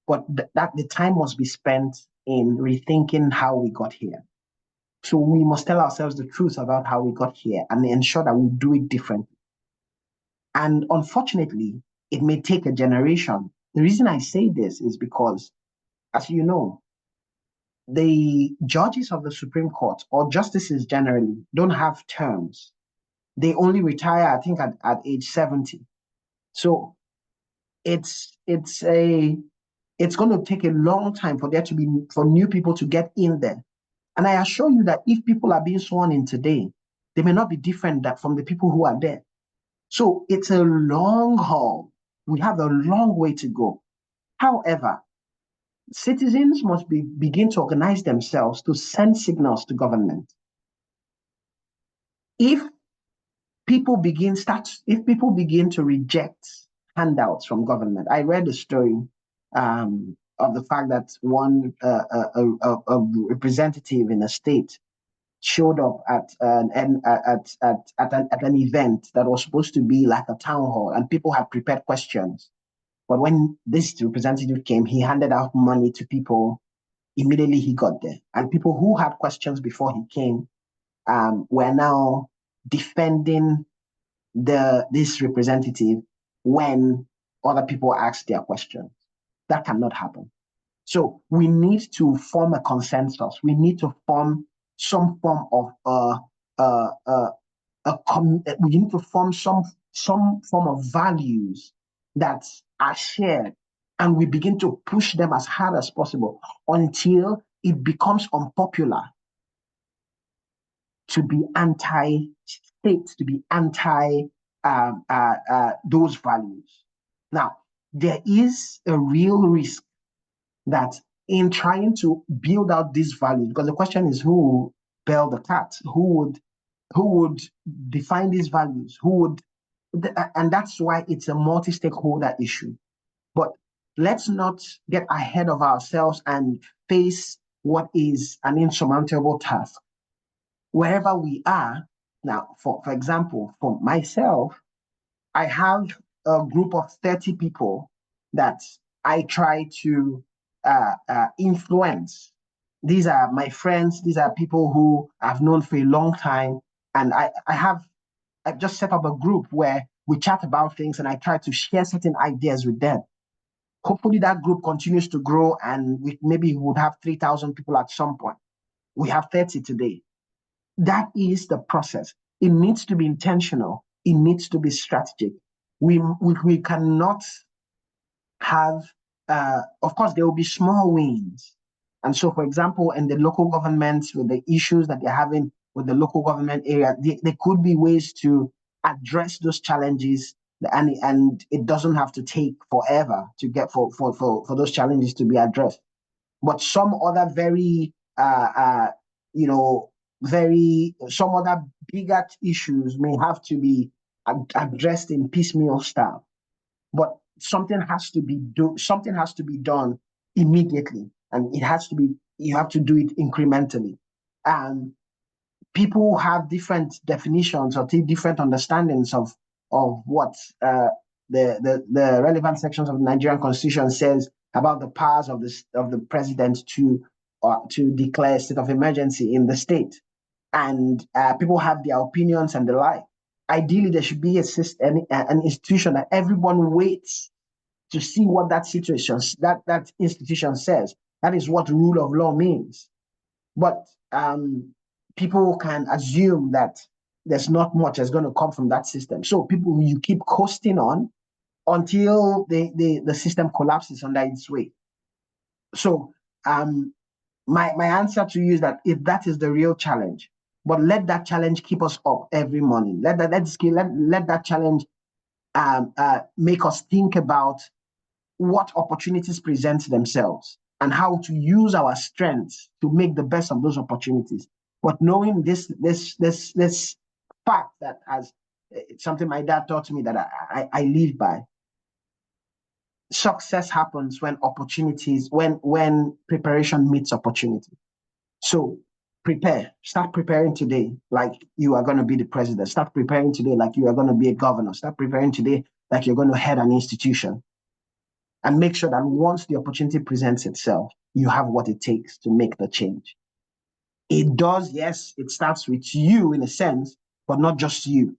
[SPEAKER 3] but that the time must be spent in rethinking how we got here. So we must tell ourselves the truth about how we got here and ensure that we do it differently. And unfortunately, it may take a generation. The reason I say this is because, as you know, the judges of the Supreme Court or justices generally don't have terms. They only retire, I think, at age 70. So it's going to take a long time for new people to get in there. And I assure you that if people are being sworn in today, they may not be different from the people who are there. So it's a long haul. We have a long way to go. However, citizens must begin to organize themselves to send signals to government. If people begin to reject handouts from government, I read a story of the fact that one a representative in a state showed up at an event that was supposed to be like a town hall, and people had prepared questions. But when this representative came, he handed out money to people immediately he got there. And people who had questions before he came were now defending this representative when other people asked their questions. That cannot happen. So we need to form a consensus. We need to form some form of we need to form some form of values that are shared, and we begin to push them as hard as possible until it becomes unpopular to be anti-state, to be anti those values. Now, there is a real risk that in trying to build out these values, because the question is who bailed the cat, who would define these values, and that's why it's a multi-stakeholder issue. But let's not get ahead of ourselves and face what is an insurmountable task. Wherever we are, now, for example, for myself, I have a group of 30 people that I try to influence. These are my friends. These are people who I've known for a long time. And I've just set up a group where we chat about things and I try to share certain ideas with them. Hopefully that group continues to grow and maybe we would have 3,000 people at some point. We have 30 today. That is the process. It needs to be intentional. It needs to be strategic. We cannot have, of course, there will be small wins. And so, for example, in the local governments, with the issues that they're having with the local government area, there could be ways to address those challenges, and it doesn't have to take forever to get for those challenges to be addressed. But some other some other bigger issues may have to be addressed in piecemeal style. But something has to be done immediately, and you have to do it incrementally. People have different definitions or different understandings of what the relevant sections of the Nigerian Constitution says about the powers of the president to declare a state of emergency in the state, and people have their opinions and the like. Ideally, there should be an institution that everyone waits to see what that institution says. That is what rule of law means. But people can assume that there's not much that's going to come from that system. So you keep coasting on until the system collapses under its weight. So my answer to you is that if that is the real challenge, but let that challenge keep us up every morning. Let that challenge make us think about what opportunities present themselves and how to use our strengths to make the best of those opportunities. But knowing this fact that, as something my dad taught me that I live by, success happens when preparation meets opportunity. So start preparing today like you are going to be the president. Start preparing today like you are going to be a governor. Start preparing today like you're going to head an institution. And make sure that once the opportunity presents itself, you have what it takes to make the change. It does, yes, it starts with you in a sense, but not just you.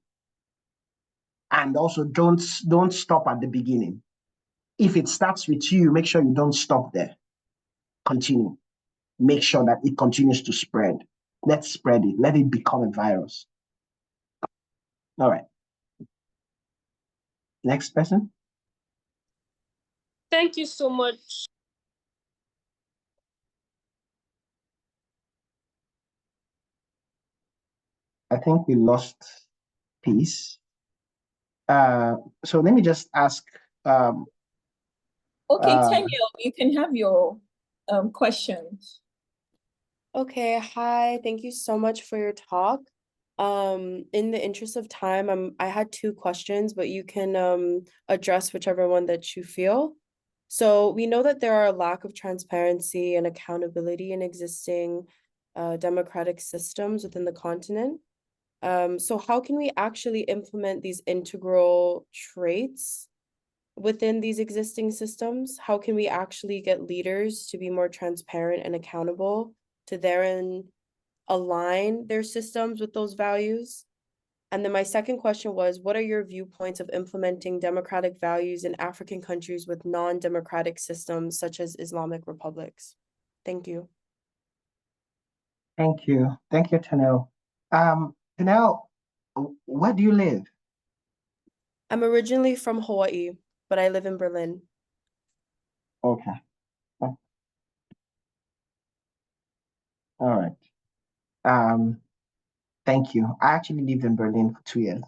[SPEAKER 3] And also don't stop at the beginning. If it starts with you, make sure you don't stop there. Continue. Make sure that it continues to spread. Let's spread it. Let it become a virus. All right. Next person.
[SPEAKER 1] Thank you so much.
[SPEAKER 3] I think we lost Peace. So let me just ask.
[SPEAKER 5] Okay, Tenyo, you can have your questions.
[SPEAKER 6] Okay, hi. Thank you so much for your talk. In the interest of time, I had two questions, but you can address whichever one that you feel. So we know that there are a lack of transparency and accountability in existing democratic systems within the continent. So how can we actually implement these integral traits within these existing systems? How can we actually get leaders to be more transparent and accountable to therein align their systems with those values? And then my second question was, what are your viewpoints of implementing democratic values in African countries with non-democratic systems, such as Islamic republics? Thank you.
[SPEAKER 3] Thank you. Thank you, Tanel. Tanel, where do you live?
[SPEAKER 6] I'm originally from Hawaii, but I live in Berlin.
[SPEAKER 3] Okay. All right. Thank you. I actually lived in Berlin for 2 years.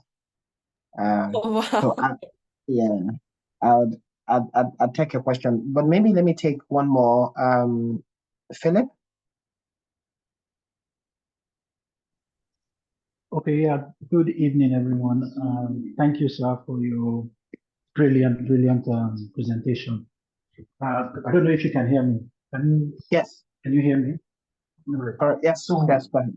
[SPEAKER 6] Oh, wow.
[SPEAKER 3] So I'll take your question, but maybe let me take one more. Philip.
[SPEAKER 7] Okay, yeah. Good evening, everyone. Thank you, sir, for your brilliant presentation. I don't know if you can hear me.
[SPEAKER 3] Yes.
[SPEAKER 7] Can you hear me?
[SPEAKER 3] All right. Yes. That's fine.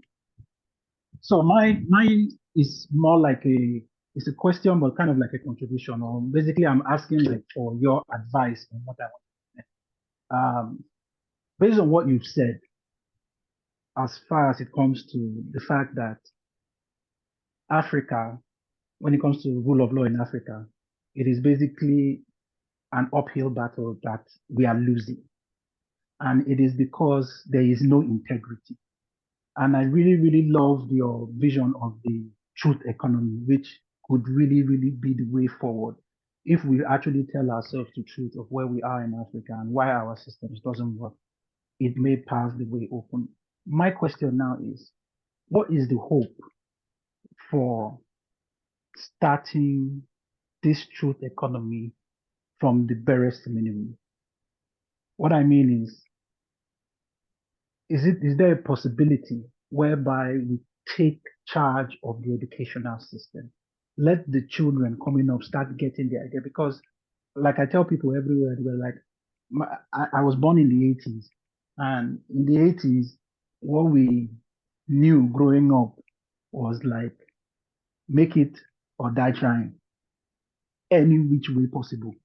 [SPEAKER 7] So mine is more like it's a question, but kind of like a contribution. Or basically, I'm asking like for your advice on what I want. Based on what you've said, as far as it comes to the fact that Africa, when it comes to rule of law in Africa, it is basically an uphill battle that we are losing. And it is because there is no integrity. And I really loved your vision of the truth economy, which could really be the way forward if we actually tell ourselves the truth of where we are in Africa and why our systems doesn't work. It may pass the way open. My question now is, what is the hope for starting this truth economy from the barest minimum? What I mean is there a possibility whereby we take charge of the educational system? Let the children coming up start getting the idea, because like I tell people everywhere, they're like, I was born in the 80s, and in the 80s, what we knew growing up was like, make it or die trying, any which way possible.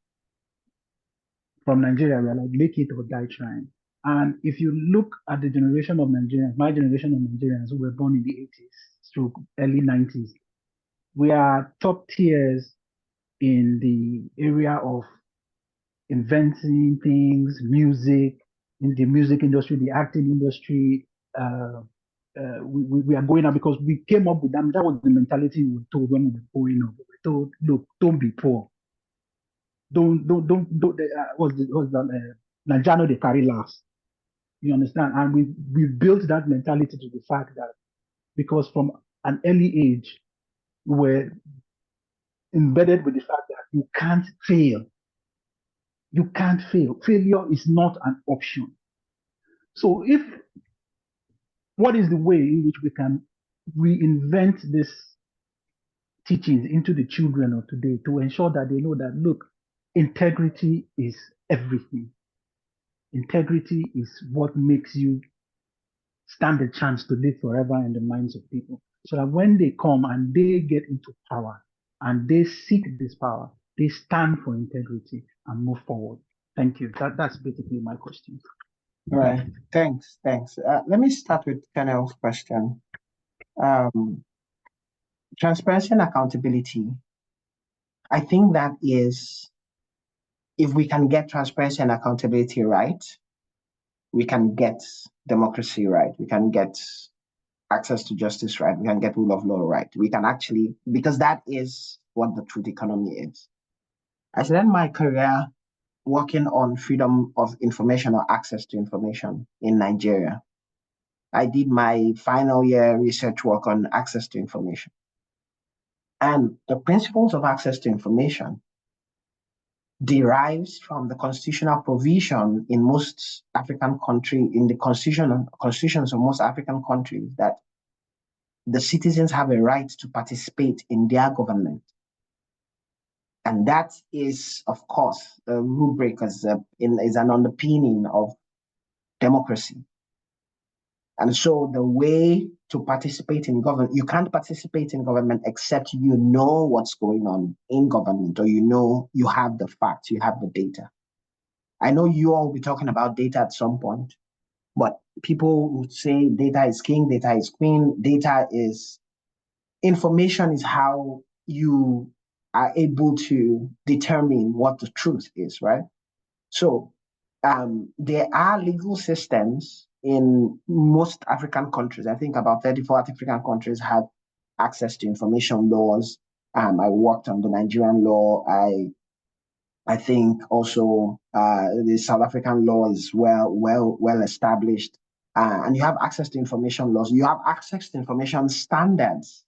[SPEAKER 7] From Nigeria, we're like, make it or die trying. And if you look at the generation of Nigerians, my generation of Nigerians who were born in the 80s through early 90s, we are top tiers in the area of inventing things, music, in the music industry, the acting industry. We are going up because we came up with them. That was the mentality we were told when we were growing up. We were told, look, don't be poor. Don't what's that? Najano, they carry last. You understand? And we built that mentality to the fact that because from an early age, we were embedded with the fact that you can't fail. You can't fail. Failure is not an option. So what is the way in which we can reinvent this teachings into the children of today to ensure that they know that, look, integrity is everything. Integrity is what makes you stand a chance to live forever in the minds of people. So that when they come and they get into power and they seek this power, they stand for integrity and move forward. Thank you. That's basically my question.
[SPEAKER 3] All right. Thanks. Let me start with Kenel's question. Transparency and accountability. I think that is, if we can get transparency and accountability right, we can get democracy right. We can get access to justice right. We can get rule of law right. We can actually, because that is what the truth economy is. I spent my career working on freedom of information or access to information in Nigeria. I did my final year research work on access to information. And the principles of access to information derives from the constitutional provision in most African countries, in the constitutions of most African countries, that the citizens have a right to participate in their government. And that is, of course, a rubric, is an underpinning of democracy. And so the way to participate in government, you can't participate in government except you know what's going on in government, or you know you have the facts, you have the data. I know you all will be talking about data at some point, but people would say data is king, data is queen, information is how you are able to determine what the truth is, right? So there are legal systems in most African countries. I think about 34 African countries have access to information laws. I worked on the Nigerian law. I think also the South African law is well established. And you have access to information laws. You have access to information standards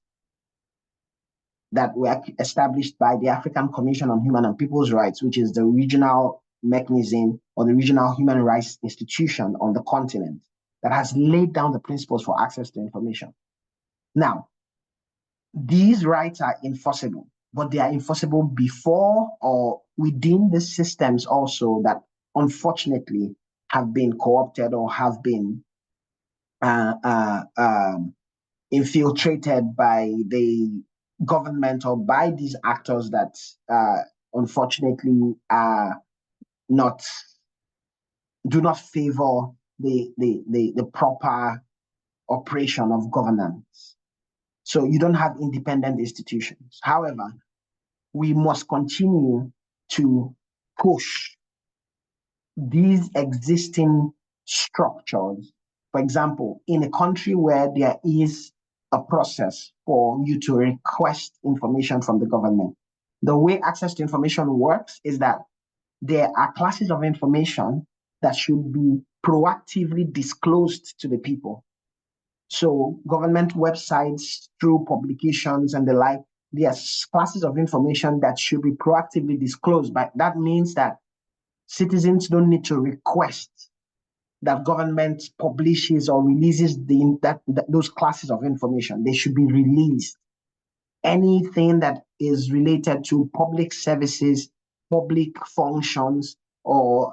[SPEAKER 3] that were established by the African Commission on Human and People's Rights, which is the regional mechanism or the regional human rights institution on the continent that has laid down the principles for access to information. Now, these rights are enforceable, but they are enforceable before or within the systems also that unfortunately have been co-opted or have been infiltrated by the government or by these actors that unfortunately do not favor the proper operation of governance. So you don't have independent institutions. However, we must continue to push these existing structures. For example, in a country where there is a process for you to request information from the government, the way access to information works is that there are classes of information that should be proactively disclosed to the people. So government websites, through publications and the like, there are classes of information that should be proactively disclosed. But that means that citizens don't need to request that government publishes or releases those classes of information. They should be released. Anything that is related to public services, public functions, or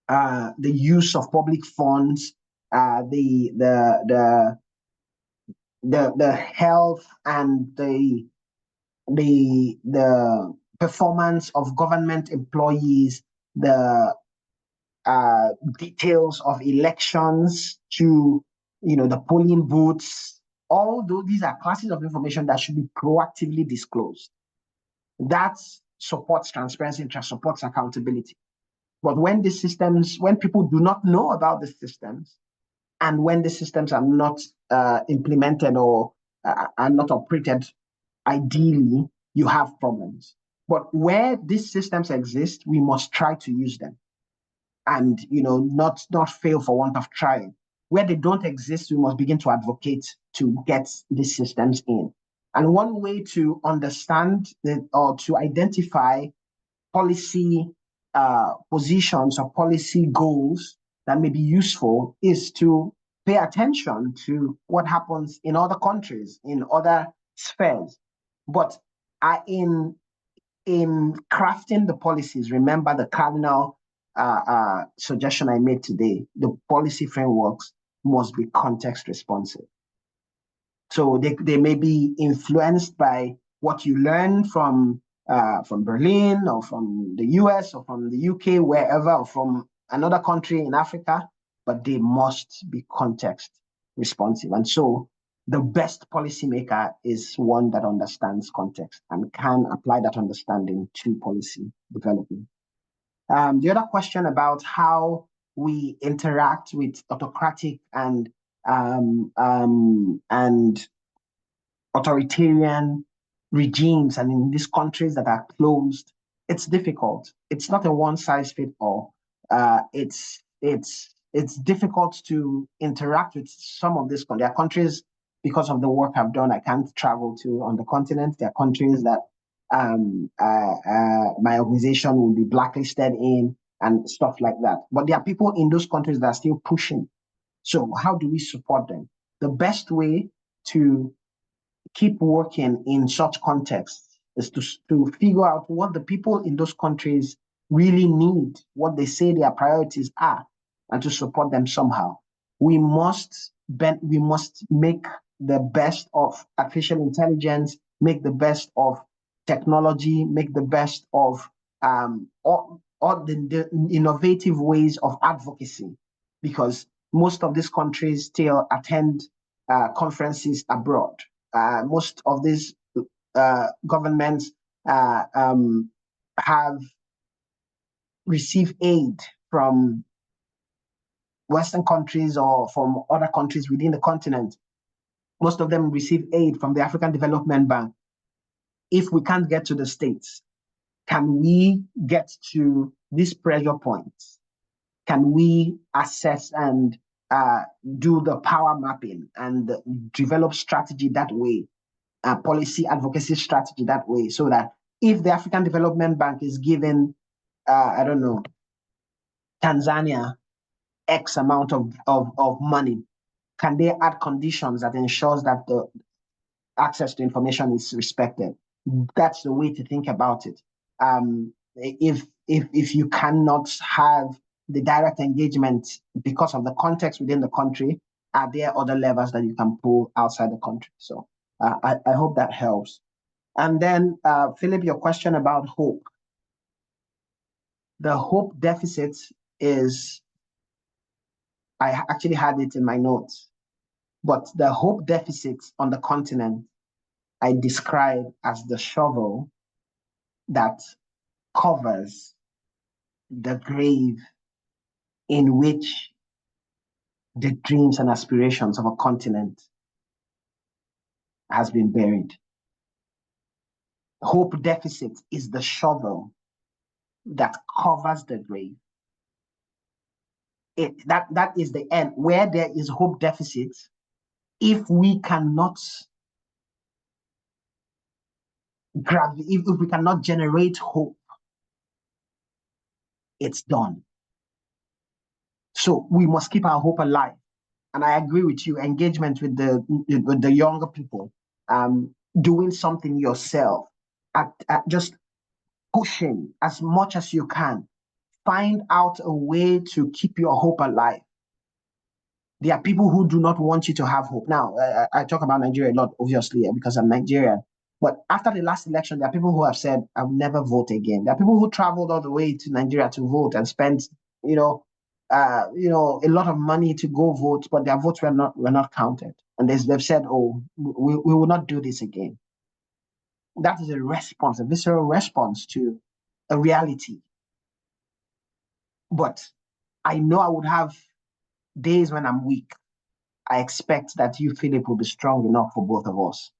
[SPEAKER 3] the use of public funds, the health and the performance of government employees, the details of elections to the polling booths. All these are classes of information that should be proactively disclosed. That supports transparency and supports accountability. But when people do not know about the systems, and when the systems are not implemented or are not operated ideally, you have problems. But where these systems exist, we must try to use them, and not fail for want of trying. Where they don't exist, we must begin to advocate to get these systems in. And one way to understand or to identify policy positions or policy goals that may be useful is to pay attention to what happens in other countries, in other spheres. But in crafting the policies, remember the cardinal suggestion I made today: the policy frameworks must be context responsive. So they may be influenced by what you learn from Berlin or from the US or from the UK, wherever, or from another country in Africa, but they must be context responsive. And so the best policymaker is one that understands context and can apply that understanding to policy development. The other question about how we interact with autocratic and authoritarian regimes, and in these countries that are closed, it's difficult. It's not a one-size-fits-all. It's difficult to interact with some of these countries. There are countries, because of the work I've done, I can't travel to on the continent. There are countries that my organization will be blacklisted in and stuff like that. But there are people in those countries that are still pushing. So how do we support them? The best way to keep working in such contexts is to figure out what the people in those countries really need, what they say their priorities are, and to support them somehow. We must make the best of artificial intelligence, make the best of technology, make the best of all the innovative ways of advocacy, because most of these countries still attend conferences abroad. Most of these governments have received aid from Western countries or from other countries within the continent. Most of them receive aid from the African Development Bank. If we can't get to the States, can we get to these pressure points? Can we assess and do the power mapping and develop strategy that way, policy advocacy strategy that way, so that if the African Development Bank is given, I don't know, Tanzania X amount of money, can they add conditions that ensures that the access to information is respected? That's the way to think about it. If you cannot have the direct engagement because of the context within the country, are there other levers that you can pull outside the country? So I hope that helps. And then, Philip, your question about hope. The hope deficit is, I actually had it in my notes, but the hope deficit on the continent, I describe as the shovel that covers the grave in which the dreams and aspirations of a continent has been buried. Hope deficit is the shovel that covers the grave. That is the end. Where there is hope deficit, if we cannot if we cannot generate hope, it's done. So we must keep our hope alive. And I agree with you, engagement with the younger people, doing something yourself, at just pushing as much as you can. Find out a way to keep your hope alive. There are people who do not want you to have hope. Now, I talk about Nigeria a lot, obviously, because I'm Nigerian. But after the last election, there are people who have said, I'll never vote again. There are people who traveled all the way to Nigeria to vote and spent, a lot of money to go vote, but their votes were not counted. And they've said, oh, we will not do this again. That is a visceral response to a reality. But I know I would have days when I'm weak. I expect that you, Philip, will be strong enough for both of us.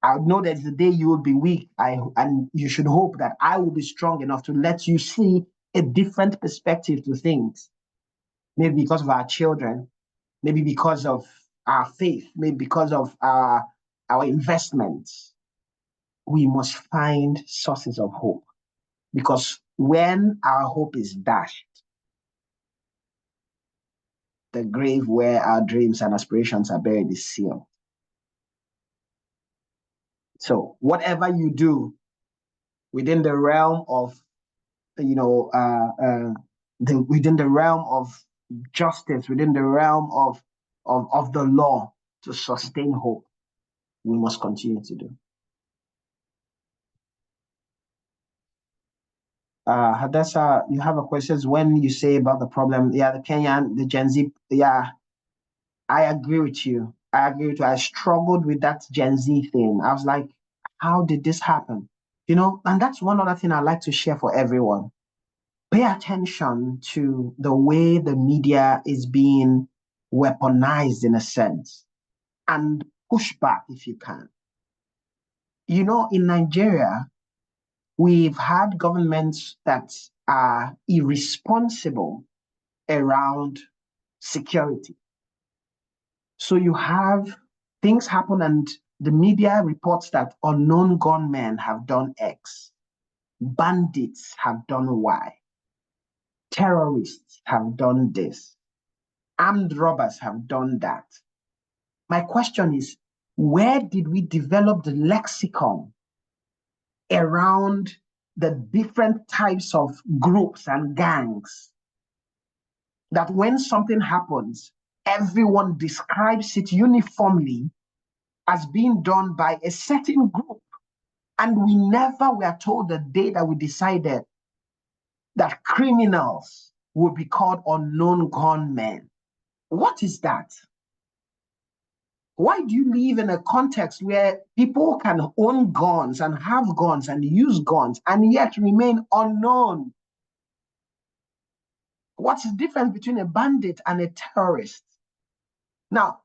[SPEAKER 3] I know that the day you will be weak, and you should hope that I will be strong enough to let you see a different perspective to things. Maybe because of our children, maybe because of our faith, maybe because of our investments. We must find sources of hope, because when our hope is dashed, the grave where our dreams and aspirations are buried is sealed. So whatever you do within the realm of, within the realm of justice, within the realm of the law, to sustain hope, we must continue to do. Hadassah, you have a question when you say about the problem. Yeah, the Kenyan, the Gen Z. Yeah, I agree with you. I agree with you. I struggled with that Gen Z thing. I was like, how did this happen? You know, and that's one other thing I'd like to share for everyone. Pay attention to the way the media is being weaponized in a sense, and push back if you can. You know, in Nigeria, we've had governments that are irresponsible around security. So you have things happen and the media reports that unknown gunmen have done X, bandits have done Y, terrorists have done this, armed robbers have done that. My question is, where did we develop the lexicon around the different types of groups and gangs that when something happens, everyone describes it uniformly as being done by a certain group? And we never were told the day that we decided that criminals would be called unknown gunmen. What is that? Why do you live in a context where people can own guns and have guns and use guns and yet remain unknown? What's the difference between a bandit and a terrorist? Now,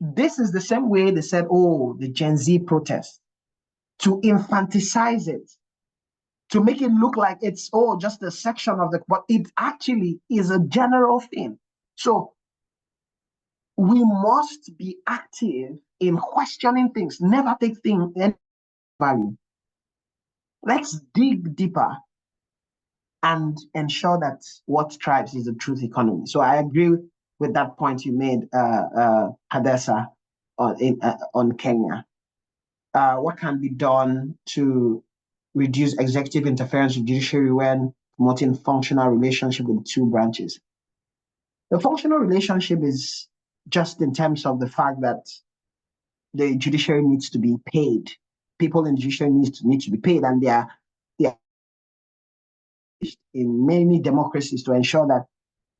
[SPEAKER 3] this is the same way they said, oh, the Gen Z protest, to infantilize it, to make it look like it's, oh, just a section of the, but it actually is a general thing. So we must be active in questioning things, never take things any value. Let's dig deeper and ensure that what tribes is the truth economy. So I agree with that point you made, Hadassah, on Kenya. What can be done to reduce executive interference with judiciary when promoting functional relationship with the two branches? The functional relationship is just in terms of the fact that the judiciary needs to be paid. People in the judiciary need to be paid, and they are in many democracies to ensure that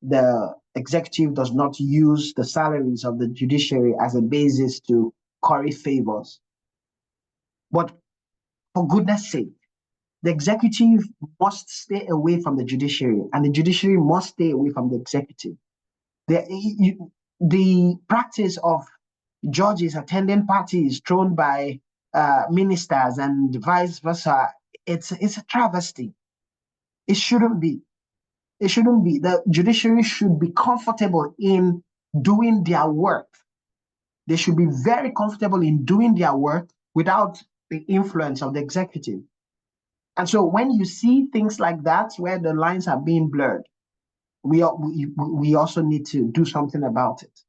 [SPEAKER 3] the executive does not use the salaries of the judiciary as a basis to curry favors. But for goodness sake, the executive must stay away from the judiciary, and the judiciary must stay away from the executive. The practice of judges attending parties thrown by ministers and vice versa, it's a travesty. It shouldn't be. It shouldn't be. The judiciary should be comfortable in doing their work. They should be very comfortable in doing their work without the influence of the executive. And so when you see things like that, where the lines are being blurred, we also need to do something about it.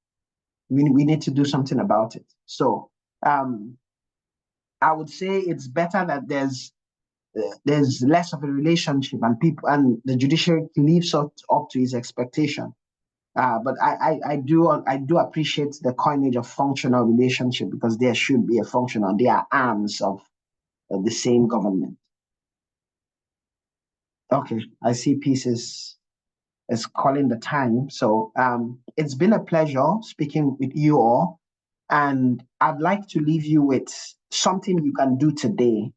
[SPEAKER 3] We need to do something about it. So I would say it's better that there's less of a relationship and people and the judiciary lives up to his expectation. But I do appreciate the coinage of functional relationship, because there should be a functional. They are arms of the same government. Okay, I see pieces is calling the time. So it's been a pleasure speaking with you all, and I'd like to leave you with something you can do today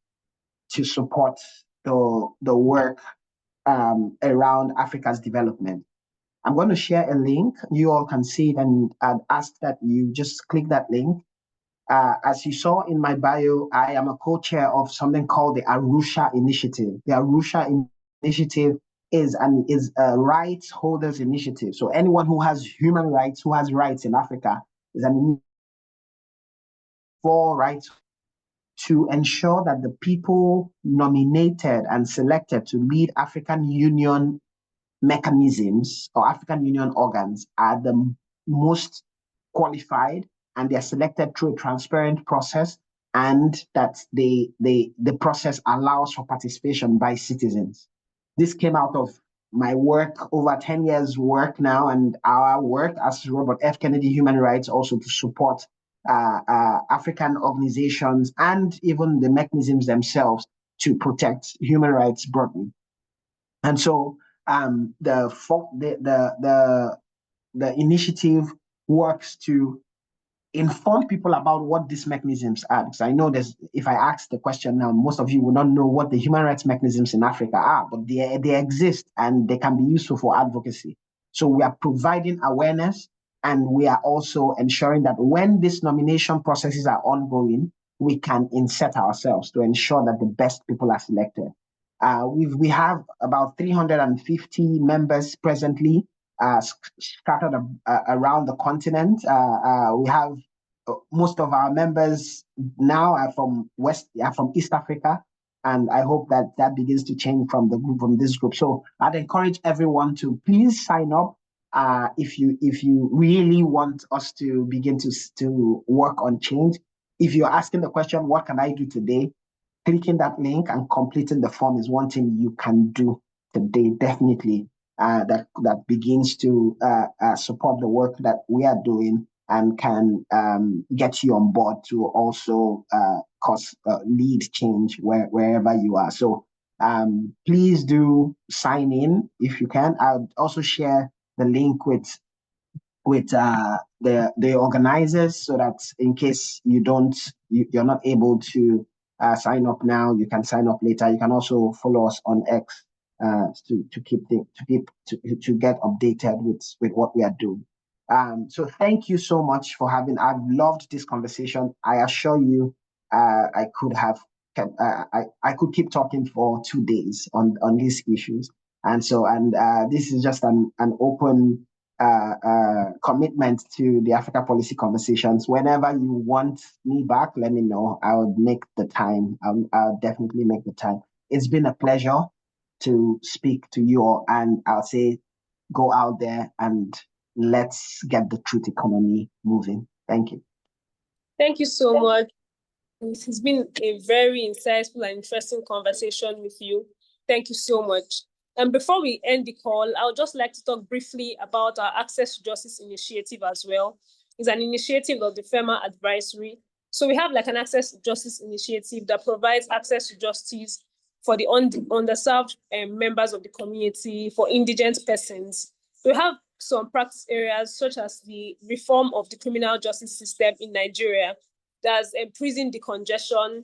[SPEAKER 3] to support the work around Africa's development. I'm going to share a link. You all can see it, and I'd ask that you just click that link. As you saw in my bio, I am a co-chair of something called the Arusha Initiative. The Arusha Initiative is a rights holders initiative. So anyone who has human rights, who has rights in Africa, is an for rights to ensure that the people nominated and selected to lead African Union mechanisms or African Union organs are the most qualified, and they are selected through a transparent process, and that the process allows for participation by citizens. This came out of my work, over 10 years work now, and our work as Robert F. Kennedy Human Rights, also to support African organizations and even the mechanisms themselves to protect human rights broadly. And so the initiative works to inform people about what these mechanisms are. Because I know if I ask the question now, most of you will not know what the human rights mechanisms in Africa are, but they exist and they can be useful for advocacy. So we are providing awareness, and we are also ensuring that when these nomination processes are ongoing, we can insert ourselves to ensure that the best people are selected. We have about 350 members presently scattered around the continent. We have most of our members now are from East Africa, and I hope that begins to change from this group. So I'd encourage everyone to please sign up if you really want us to begin to work on change. If you're asking the question, what can I do today? Clicking that link and completing the form is one thing you can do today, definitely. That begins to support the work that we are doing and can get you on board to also lead change wherever you are. So please do sign in if you can. I'll also share the link with the organizers, so that in case you're not able to sign up now, you can sign up later. You can also follow us on X to get updated with what we are doing. So thank you so much for having. I've loved this conversation. I assure you, I could keep talking for 2 days on these issues. And this is just an open commitment to the Africa Policy Conversations. Whenever you want me back, let me know. I would make the time. I'll definitely make the time. It's been a pleasure to speak to you all, and I'll say, go out there and let's get the truth economy moving. Thank you.
[SPEAKER 1] Thank you so much. This has been a very insightful and interesting conversation with you. Thank you so much. And before we end the call, I would just like to talk briefly about our Access to Justice initiative as well. It's an initiative of the FEMA Advisory. So we have like an Access to Justice initiative that provides access to justice for the underserved members of the community, for indigent persons. We have some practice areas such as the reform of the criminal justice system in Nigeria. There's prison decongestion,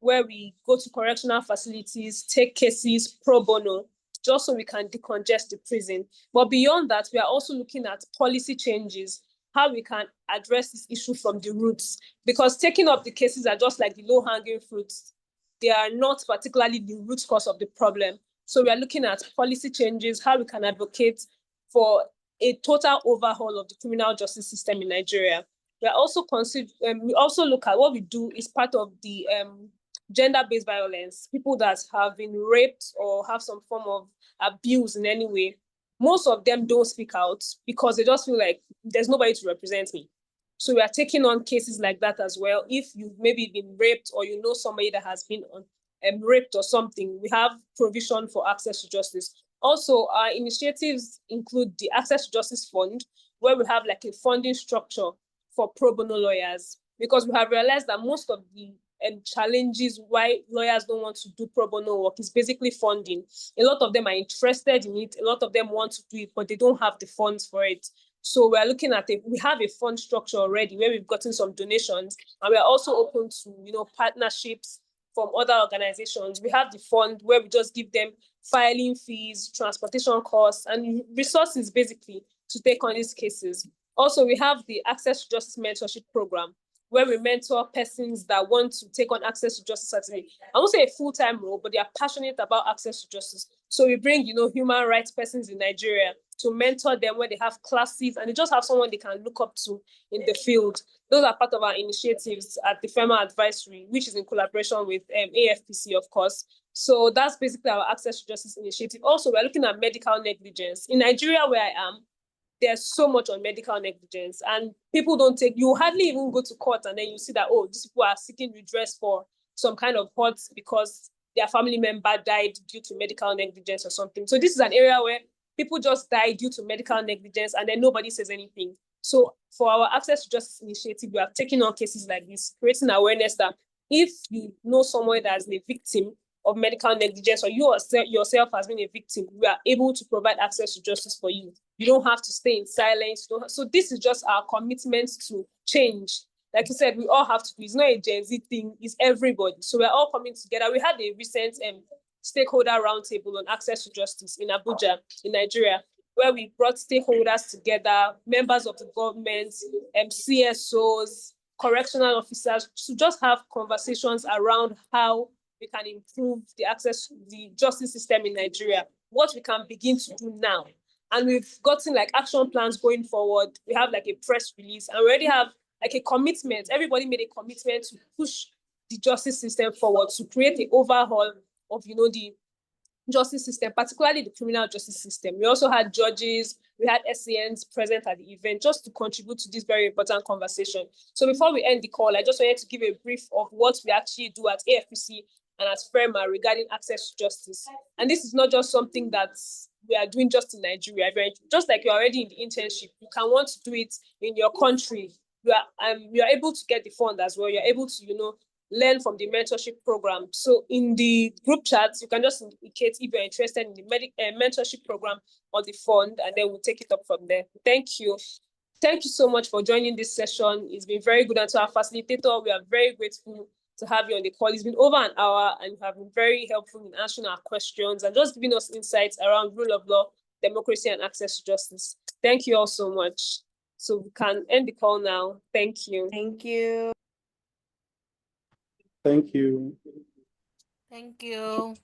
[SPEAKER 1] where we go to correctional facilities, take cases pro bono, just so we can decongest the prison. But beyond that, we are also looking at policy changes, how we can address this issue from the roots, because taking up the cases are just like the low-hanging fruits. They are not particularly the root cause of the problem. So we are looking at policy changes, how we can advocate for a total overhaul of the criminal justice system in Nigeria. We also look at what we do is part of the gender-based violence, people that have been raped or have some form of abuse in any way. Most of them don't speak out because they just feel like there's nobody to represent me. So we are taking on cases like that as well. If you've maybe been raped or you know somebody that has been raped or something, we have provision for access to justice. Also, our initiatives include the Access to Justice Fund, where we have like a funding structure for pro bono lawyers, because we have realized that most of the challenges why lawyers don't want to do pro bono work is basically funding. A lot of them are interested in it. A lot of them want to do it, but they don't have the funds for it. So we're looking at it. We have a fund structure already where we've gotten some donations, and we're also open to, partnerships from other organizations. We have the fund where we just give them filing fees, transportation costs, and resources basically to take on these cases. Also, we have the Access to Justice Mentorship Program, where we mentor persons that want to take on access to justice certificate. I won't say a full-time role, but they are passionate about access to justice. So we bring, human rights persons in Nigeria to mentor them when they have classes and they just have someone they can look up to in the field. Those are part of our initiatives at the FEMA Advisory, which is in collaboration with AFPC, of course. So that's basically our Access to Justice initiative. Also, we're looking at medical negligence. In Nigeria, where I am, there's so much on medical negligence, and people you hardly even go to court and then you see that, these people are seeking redress for some kind of hurt because their family member died due to medical negligence or something. So this is an area where people just die due to medical negligence and then nobody says anything. So for our Access to Justice initiative, we are taking on cases like this, creating awareness that if you know someone that is a victim of medical negligence, or you yourself has been a victim, we are able to provide access to justice for you. You don't have to stay in silence. So this is just our commitment to change. Like you said, we all have to do. It's not a Gen Z thing, it's everybody. So we're all coming together. We had a recent stakeholder roundtable on access to justice in Abuja, in Nigeria, where we brought stakeholders together, members of the government, CSOs, correctional officers, to just have conversations around how we can improve the access to the justice system in Nigeria, what we can begin to do now. And we've gotten like action plans going forward. We have like a press release, and we already have like a commitment. Everybody made a commitment to push the justice system forward, to create an overhaul of, the justice system, particularly the criminal justice system. We also had judges, we had SCNs present at the event just to contribute to this very important conversation. So before we end the call, I just wanted to give a brief of what we actually do at AFPC and at FERMA regarding access to justice. And this is not just something that we are doing just in Nigeria. Just like you're already in the internship, you can want to do it in your country. You are able to get the fund as well. You're able to, learn from the mentorship program. So in the group chats, you can just indicate if you're interested in the mentorship program or the fund, and then we'll take it up from there. Thank you. Thank you so much for joining this session. It's been very good. And to our facilitator, we are very grateful to have you on the call. It's been over an hour, and you have been very helpful in answering our questions and just giving us insights around rule of law, democracy, and access to justice. Thank you all so much. So we can end the call now. Thank you.
[SPEAKER 6] Thank you.
[SPEAKER 2] Thank you.
[SPEAKER 8] Thank you.